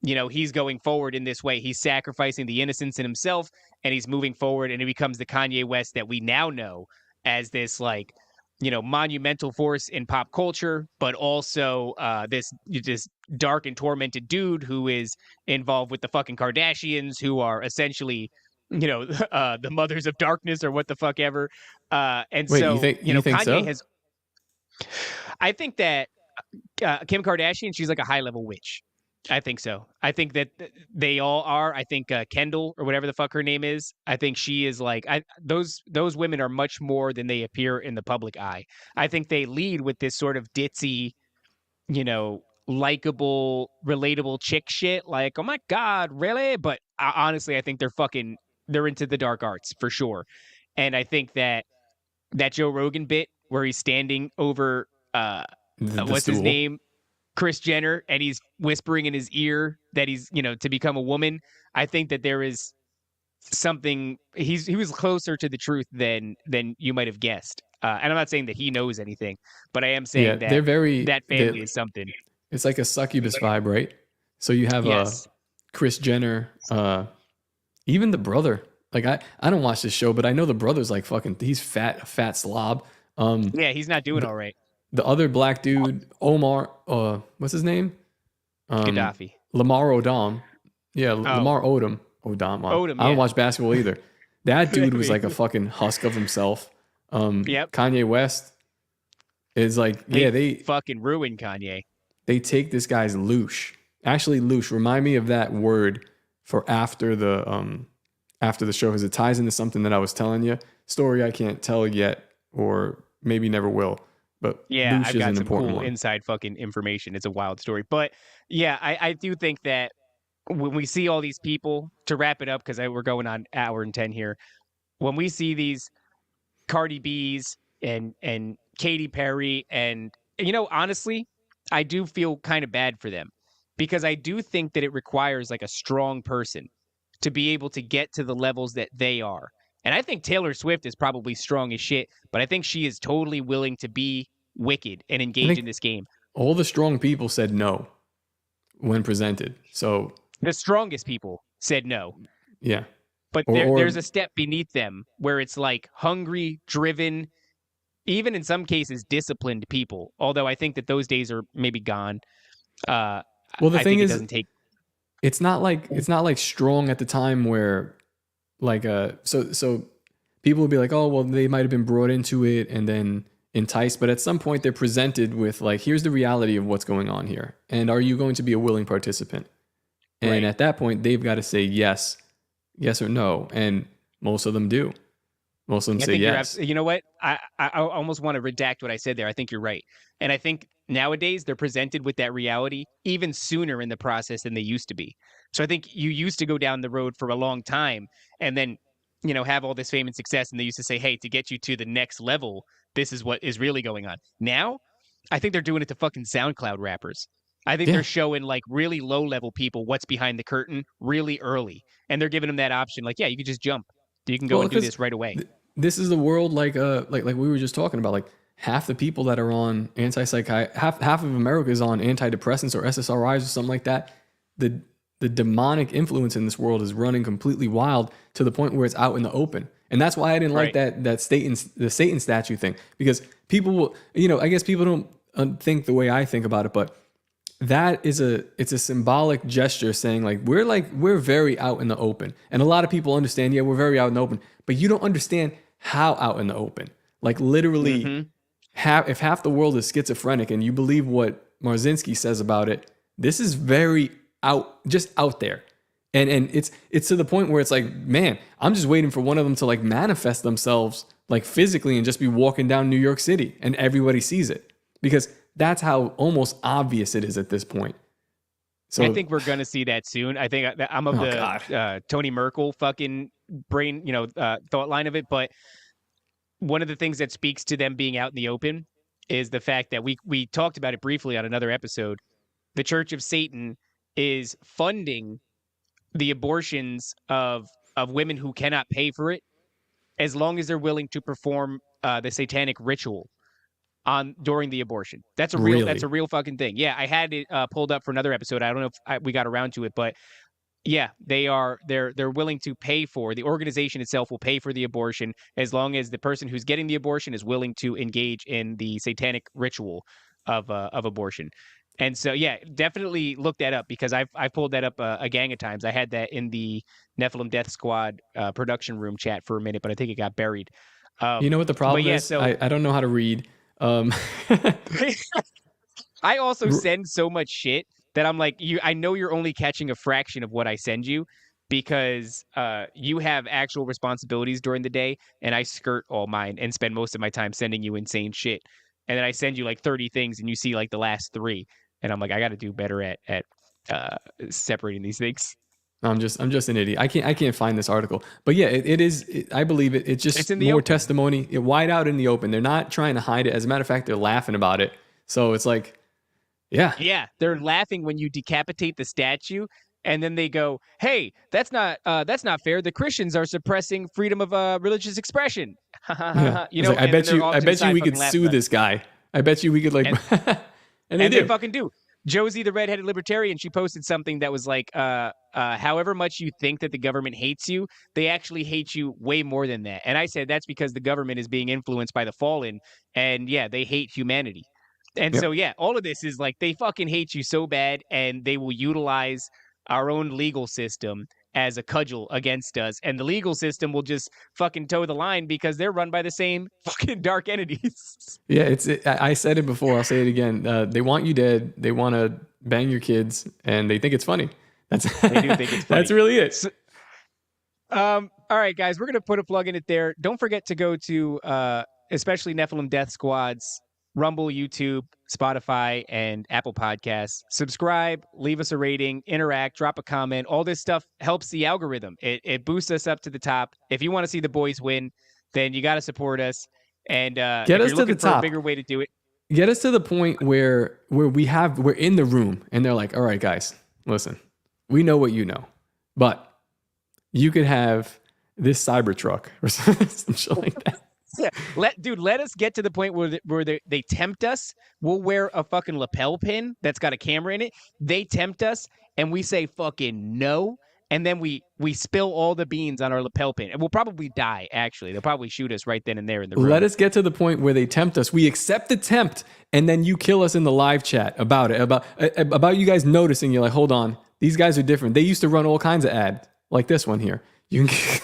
He's going forward in this way. He's sacrificing the innocence in himself, and he's moving forward, and he becomes the Kanye West that we now know as this like, monumental force in pop culture, but also this dark and tormented dude who is involved with the fucking Kardashians, who are essentially, the mothers of darkness or what the fuck ever. And Wait, so, you think Kanye so? has. I think that Kim Kardashian, she's like a high level witch. I think so. I think that they all are. I think Kendall or whatever the fuck her name is. I think she is like those women are much more than they appear in the public eye. I think they lead with this sort of ditzy, likable, relatable chick shit. Like, oh my god, really? But honestly, I think they're into the dark arts for sure. And I think that Joe Rogan bit where he's standing over what's his name? Kris Jenner, and he's whispering in his ear that he's, to become a woman. I think that there is something he was closer to the truth than you might have guessed. And I'm not saying that he knows anything, but I am Yeah, saying they're that very. that family is something. It's like a succubus vibe, right? So you have Yes. Chris Jenner, even the brother. Like I don't watch this show, but I know the brother's like fucking. He's a fat slob. Yeah, he's not doing the, all right. the other black dude, Omar, what's his name? Gaddafi. Lamar Odom. Yeah, Lamar Odom. Odom. Wow. Odom, I don't yeah. watch basketball either. That dude was Me like a too. fucking husk of himself. Yep. Kanye West is like, they fucking ruined Kanye. they take this guy's loosh. Actually, loosh. Remind me of that word for after the show, because it ties into something that I was telling you. Story I can't tell yet, or maybe never will. But Yeah, loosh I've is got an some important cool one. inside fucking information. It's a wild story. But yeah, I do think that when we see all these people, to wrap it up, because we're going on hour and 10 here, when we see these Cardi B's and Katy Perry, and honestly, I do feel kind of bad for them, because I do think that it requires like a strong person to be able to get to the levels that they are. And I think Taylor Swift is probably strong as shit, but I think she is totally willing to be wicked and I engage in think this game. all the strong people said no when presented. So The strongest people said no, yeah, but or there's a step beneath them where it's like hungry, driven, even in some cases disciplined people. Although I think that those days are maybe gone. Uh, well, the I thing think it is, doesn't take. it's not like strong at the time where like so people will be like, oh well, they might have been brought into it and then enticed, but at some point they're presented with like, here's the reality of what's going on here, and are you going to be a willing participant? And Right. at that point they've got to say yes or no, and most of them do. Most of them I say think yes. you know what? I almost want to redact what I said there. I think you're right. And I think nowadays they're presented with that reality even sooner in the process than they used to be. So I think you used to go down the road for a long time and then, have all this fame and success. And they used to say, hey, to get you to the next level, this is what is really going on. Now, I think they're doing it to fucking SoundCloud rappers. I think Yeah. they're showing like really low level people what's behind the curtain really early. And they're giving them that option. Like, yeah, you can just jump. You can go Well, and do 'cause this right away. this is the world like we were just talking about. Like half the people that are on half of America is on antidepressants or SSRIs or something like that. The demonic influence in this world is running completely wild to the point where it's out in the open. And that's why I didn't like the Satan statue thing, because people will, I guess people don't think the way I think about it, but it's a symbolic gesture saying we're very out in the open. And a lot of people understand, yeah, we're very out in the open, but you don't understand how out in the open. Like literally if half the world is schizophrenic and you believe what Marzinski says about it, this is very just out there. And it's to the point where it's like, man, I'm just waiting for one of them to like manifest themselves like physically and just be walking down New York City and everybody sees it, because that's how almost obvious it is at this point. So I think we're going to see that soon. I think I'm of the Tony Merkel fucking brain, thought line of it. But one of the things that speaks to them being out in the open is the fact that we talked about it briefly on another episode. The Church of Satan is funding the abortions of women who cannot pay for it, as long as they're willing to perform the satanic ritual during the abortion. That's a real fucking thing. Yeah, I had it pulled up for another episode. I don't know if we got around to it, but yeah, they're willing to pay for, the organization itself will pay for the abortion as long as the person who's getting the abortion is willing to engage in the satanic ritual of abortion. And so, yeah, definitely look that up, because I've pulled that up a gang of times. I had that in the Nephilim Death Squad production room chat for a minute, but I think it got buried. you know what the problem is? So I don't know how to read. I also send so much shit that I'm like, I know you're only catching a fraction of what I send you, because you have actual responsibilities during the day, and I skirt all mine and spend most of my time sending you insane shit. And then I send you like 30 things and you see like the last 3. And I'm like, I got to do better at separating these things. I'm just an idiot. I can't find this article, but yeah, it is. I believe it. It's just It's in the more open. testimony. Wide out in the open. They're not trying to hide it. As a matter of fact, they're laughing about it. So it's like, yeah, they're laughing when you decapitate the statue, and then they go, "Hey, that's not fair. The Christians are suppressing freedom of religious expression." Yeah. You It's know, like, I and bet then they're you, off I to the bet you side we could fucking laughing sue about it. this guy. I bet you we could like, and they And do. they fucking do. Josie, the redheaded libertarian, she posted something that was like, however much you think that the government hates you, they actually hate you way more than that. And I said that's because the government is being influenced by the fallen, and yeah, they hate humanity. And Yep. so yeah, all of this is like they fucking hate you so bad, and they will utilize our own legal system as a cudgel against us, and the legal system will just fucking toe the line because they're run by the same fucking dark entities. Yeah, I said it before. I'll say it again. They want you dead. They want to bang your kids, and they think it's funny. That's They do think it's funny. That's really it. So, all right, guys, we're gonna put a plug in it there. Don't forget to go to especially Nephilim Death Squad's Rumble, YouTube, Spotify, and Apple Podcasts. Subscribe, leave us a rating, interact, drop a comment. All this stuff helps the algorithm. It boosts us up to the top. If you want to see the boys win, then you got to support us. And Get if us you're to looking the for a top. bigger way to do it, Get us to the point where we're in the room, and they're like, "All right, guys, listen, we know what you know, but you could have this Cybertruck or some shit like that." yeah, let us get to the point where they tempt us. We'll wear a fucking lapel pin that's got a camera in it. They tempt us, and we say fucking no, and then we spill all the beans on our lapel pin, and we'll probably die. Actually, they'll probably shoot us right then and there in the room. Let us get to the point where they tempt us. We accept the tempt, and then you kill us in the live chat about it, about you guys noticing. You're like, hold on, these guys are different. They used to run all kinds of ads like this one here. You can.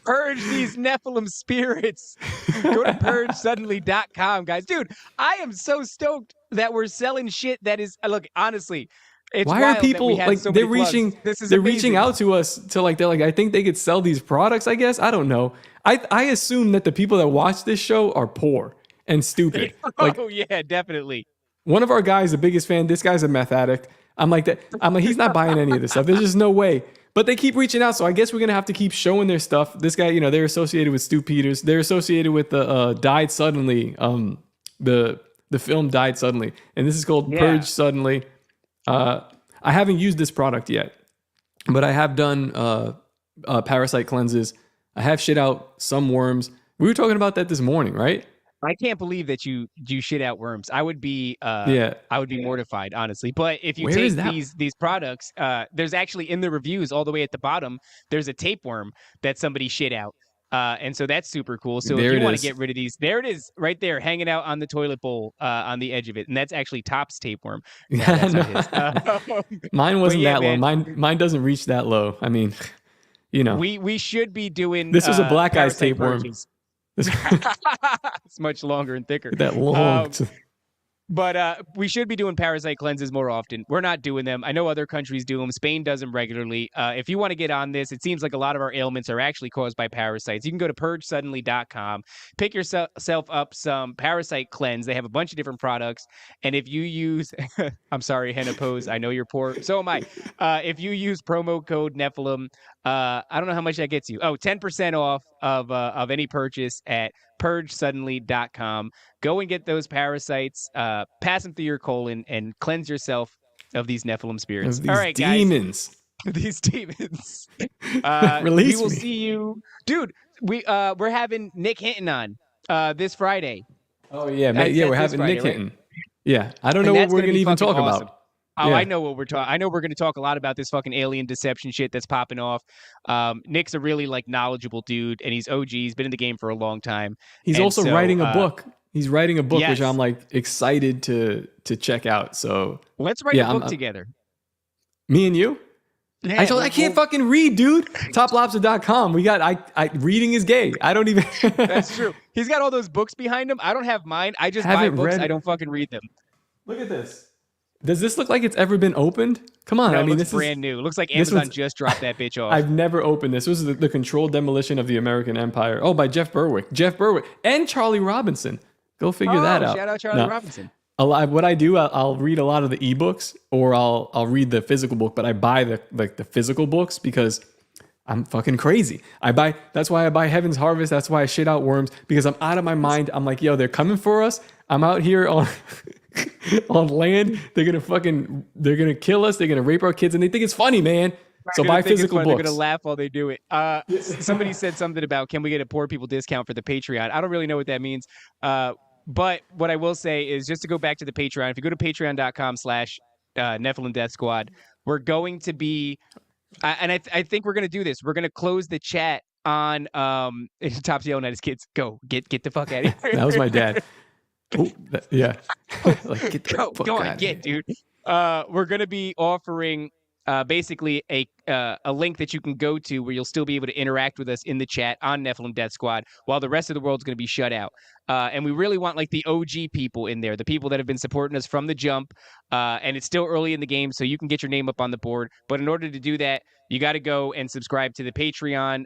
Purge these Nephilim spirits. Go to purgesuddenly.com, guys. Dude, I am so stoked that we're selling shit that is, look, honestly, it's Why wild are that people we had like so they're many plugs. reaching? This is they're amazing. reaching out to us to like they're like I think they could sell these products. I guess I don't know. I assume that the people that watch this show are poor and stupid. Like Oh yeah, definitely. one of our guys, the biggest fan. This guy's a meth addict. I'm like that. I'm like he's not buying any of this stuff. There's just no way. But they keep reaching out, so I guess we're gonna have to keep showing their stuff. This guy, you know, they're associated with Stu Peters. They're associated with the Died Suddenly. The film Died Suddenly, and this is called Purge Suddenly. I haven't used this product yet, but I have done parasite cleanses. I have shit out some worms. We were talking about that this morning, right? I can't believe that you shit out worms. I would be Yeah. I would be mortified, honestly. But if you Where is take that? these products, there's actually in the reviews all the way at the bottom, there's a tapeworm that somebody shit out. And so that's super cool. So There if it you want is. to get rid of these, there it is, right there, hanging out on the toilet bowl, on the edge of it, and that's actually Top's tapeworm. No, that's not his. Mine wasn't yeah, that low. man. Mine doesn't reach that low. I mean, you know, We should be doing. this was a black guy's parasite tapeworm. purges. This, It's much longer and thicker. that long. But we should be doing parasite cleanses more often. We're not doing them. I know other countries do them. Spain does them regularly. If you want to get on this, it seems like a lot of our ailments are actually caused by parasites. You can go to purgesuddenly.com, pick yourself up some parasite cleanse. They have a bunch of different products. And if you use, I'm sorry, Henna Pose, I know you're poor. So am I. If you use promo code Nephilim, I don't know how much that gets you. Oh, 10% off of any purchase at purgesuddenly.com. Go and get those parasites, pass them through your colon, and cleanse yourself of these Nephilim spirits. These All right, demons. guys. These demons. Release we will me. see you, dude. We're having Nick Hinton on this Friday. Oh yeah, That's we're this having Friday, Nick right? Hinton. Yeah, I don't And know what that's we're gonna gonna be even fucking talk awesome. about. Oh, Yeah. I know what we're talking. I know we're going to talk a lot about this fucking alien deception shit that's popping off. Nick's a really like knowledgeable dude, and he's OG. He's been in the game for a long time. He's And also so, writing a book. He's writing a book, which yes. I'm like excited to check out. So Let's write Yeah, a book I'm- together. me and you. Yeah, I can't fucking read, dude. Toplobster.com. We got I reading is gay. I don't even That's true. He's got all those books behind him. I don't have mine. I just buy Haven't books. read- I don't fucking read them. Look at this. Does this look like it's ever been opened? Come on. No, I it mean, looks this brand new. It looks like this Amazon one's- just dropped that bitch off. I've never opened this. This was the controlled demolition of the American Empire. Oh, by Jeff Berwick. Jeff Berwick and Charlie Robinson. Go figure that out. Shout out Charlie No. Robinson. What I do, I'll read a lot of the ebooks, or I'll read the physical book. But I buy the physical books because I'm fucking crazy. That's why I buy Heaven's Harvest. That's why I shit out worms, because I'm out of my mind. I'm like, yo, they're coming for us. I'm out here on on land. They're gonna kill us. They're gonna rape our kids, and they think it's funny, man. So buy physical They're books. gonna laugh while they do it. Somebody said something about, can we get a poor people discount for the Patreon? I don't really know what that means. But what I will say is, just to go back to the Patreon, if you go to patreon.com/Nephilim Death Squad, we're going to be, and I think we're going to do this. We're going to close the chat on, Top's yelling at his kids, go, get the fuck out of here. That was my dad. Oh, yeah. Like, get the fuck go out on, of get, here. dude. We're going to be offering basically a link that you can go to where you'll still be able to interact with us in the chat on Nephilim Death Squad while the rest of the world's going to be shut out. And we really want like the OG people in there, the people that have been supporting us from the jump. And it's still early in the game, so you can get your name up on the board. But in order to do that, you got to go and subscribe to the Patreon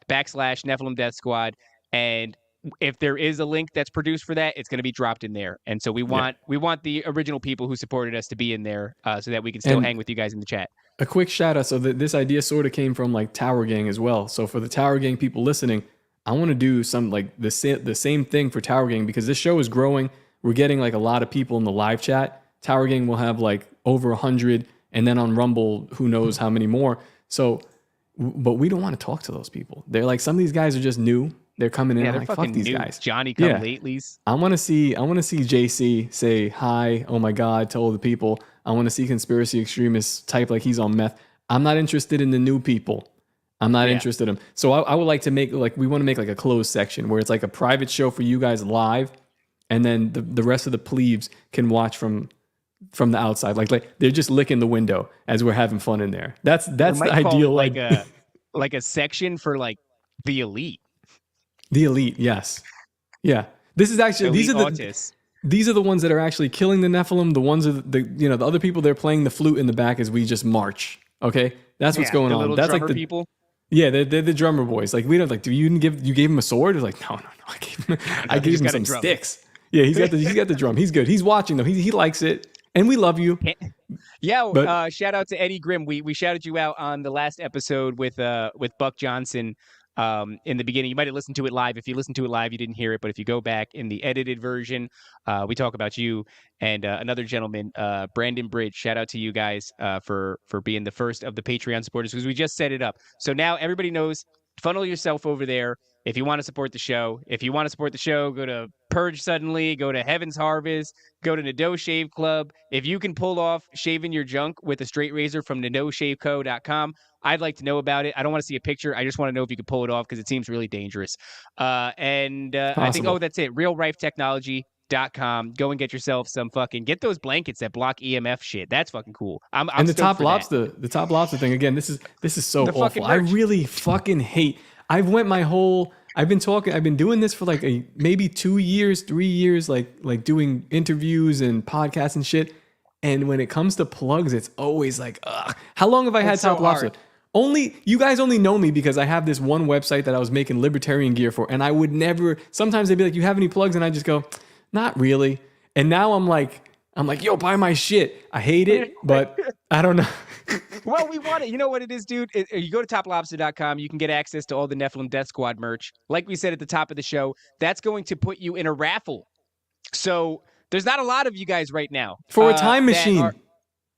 /Nephilim Death Squad. And if there is a link that's produced for that, it's going to be dropped in there. And so we want the original people who supported us to be in there so that we can still hang with you guys in the chat. A quick shout out. So this idea sort of came from like Tower Gang as well. So for the Tower Gang people listening, I want to do some like the same thing for Tower Gang, because this show is growing. We're getting like a lot of people in the live chat. Tower Gang will have like over 100, and then on Rumble, who knows how many more. So, but we don't want to talk to those people. They're like, some of these guys are just new. They're coming in. Yeah, I'm they're like, fucking fuck these new. guys. Johnny come latelys. I want to see JC say hi, oh my God, to all the people. I want to see conspiracy extremists type like he's on meth. I'm not interested in the new people. I'm not interested in them. So I would like to make we want to make like a closed section where it's like a private show for you guys live, and then the rest of the plebes can watch from the outside. Like they're just licking the window as we're having fun in there. That's the ideal. Like a section for like the elite. The elite, yes. Yeah. This is actually these are the ones that are actually killing the Nephilim. The ones of the other people, they're playing the flute in the back as we just march. Okay? That's what's going on. That's like the people. Yeah, they're the drummer boys. Like we don't like, you gave him a sword? It's like, no. I gave him some sticks. Yeah, he's got the drum. He's good. He's watching though. He likes it. And we love you. Yeah, shout out to Eddie Grimm. We shouted you out on the last episode with Buck Johnson. In the beginning, you might have listened to it live. If you listened to it live, you didn't hear it. But if you go back in the edited version, we talk about you and another gentleman, Brandon Bridge. Shout out to you guys for being the first of the Patreon supporters, because we just set it up. So now everybody knows, funnel yourself over there if you want to support the show. If you want to support the show, go to Purge Suddenly, go to Heaven's Harvest, go to Nadeau Shave Club. If you can pull off shaving your junk with a straight razor from NadeauShaveCo.com, I'd like to know about it. I don't want to see a picture. I just want to know if you can pull it off, because it seems really dangerous. I think, that's it. RealRifeTechnology.com. Go and get yourself get those blankets that block EMF shit. That's fucking cool. And the top lobster thing again. This is so awful. I really fucking hate. I've been doing this for like maybe 2 years, 3 years, like doing interviews and podcasts and shit. And when it comes to plugs, it's always like, ugh. How long have I had top lobster? You guys only know me because I have this one website that I was making libertarian gear for, and I would never. Sometimes they'd be like, "You have any plugs?" And I just go, "Not really." And now I'm like, "Yo, buy my shit." I hate it, but I don't know. Well, we want it. You know what it is, dude? You go to toplobster.com. You can get access to all the Nephilim Death Squad merch. Like we said at the top of the show, that's going to put you in a raffle. So there's not a lot of you guys right now for a time machine.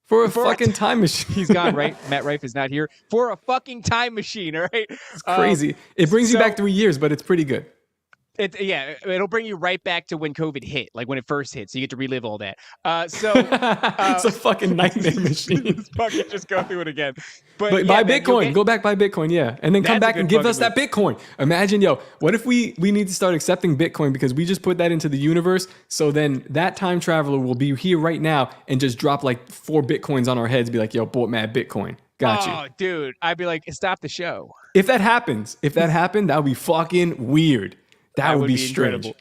For a fucking time machine. He's gone, right? Matt Rife is not here. For a fucking time machine, all right? It's crazy. It brings you back 3 years, but it's pretty good. It'll bring you right back to when COVID hit, like when it first hit, so you get to relive all that. It's a fucking nightmare machine. Fucking just go through it again. But buy Bitcoin. Go back, buy Bitcoin, yeah. And then come back and give us that Bitcoin. Imagine, what if we need to start accepting Bitcoin because we just put that into the universe, so then that time traveler will be here right now and just drop like 4 Bitcoins on our heads, be like, yo, bought mad Bitcoin. Got you. Oh, dude. I'd be like, stop the show. If that happened, that would be fucking weird. That would be strange. Incredible.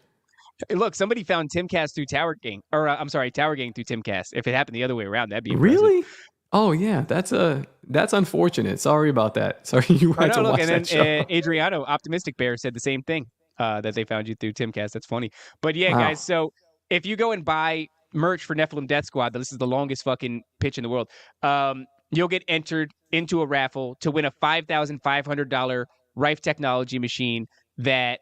Hey, look, somebody found Timcast through Tower Gang, or Tower Gang through Timcast. If it happened the other way around, that'd be impressive. Really? Oh yeah, that's unfortunate. Sorry about that. Sorry you had to watch that show. Adriano, Optimistic Bear, said the same thing, that they found you through Timcast. That's funny. But yeah, guys, so if you go and buy merch for Nephilim Death Squad, this is the longest fucking pitch in the world, you'll get entered into a raffle to win a $5,500 Rife Technology machine that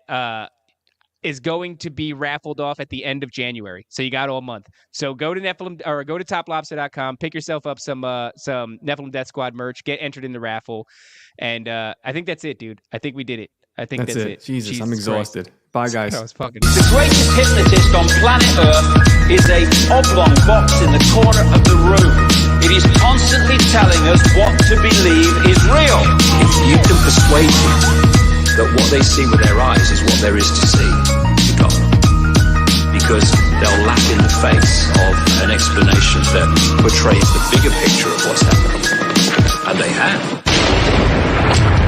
is going to be raffled off at the end of January. So you got all month. So go to Nephilim or go to toplobster.com, pick yourself up some Nephilim Death Squad merch, get entered in the raffle. And I think that's it, dude. I think we did it. I think that's it. Jesus, I'm exhausted. Bye, guys. That was fucking. The greatest hypnotist on planet Earth is a oblong box in the corner of the room. It is constantly telling us what to believe is real. If you can persuade people that what they see with their eyes is what there is to see, you go. Because they'll laugh in the face of an explanation that portrays the bigger picture of what's happening. And they have.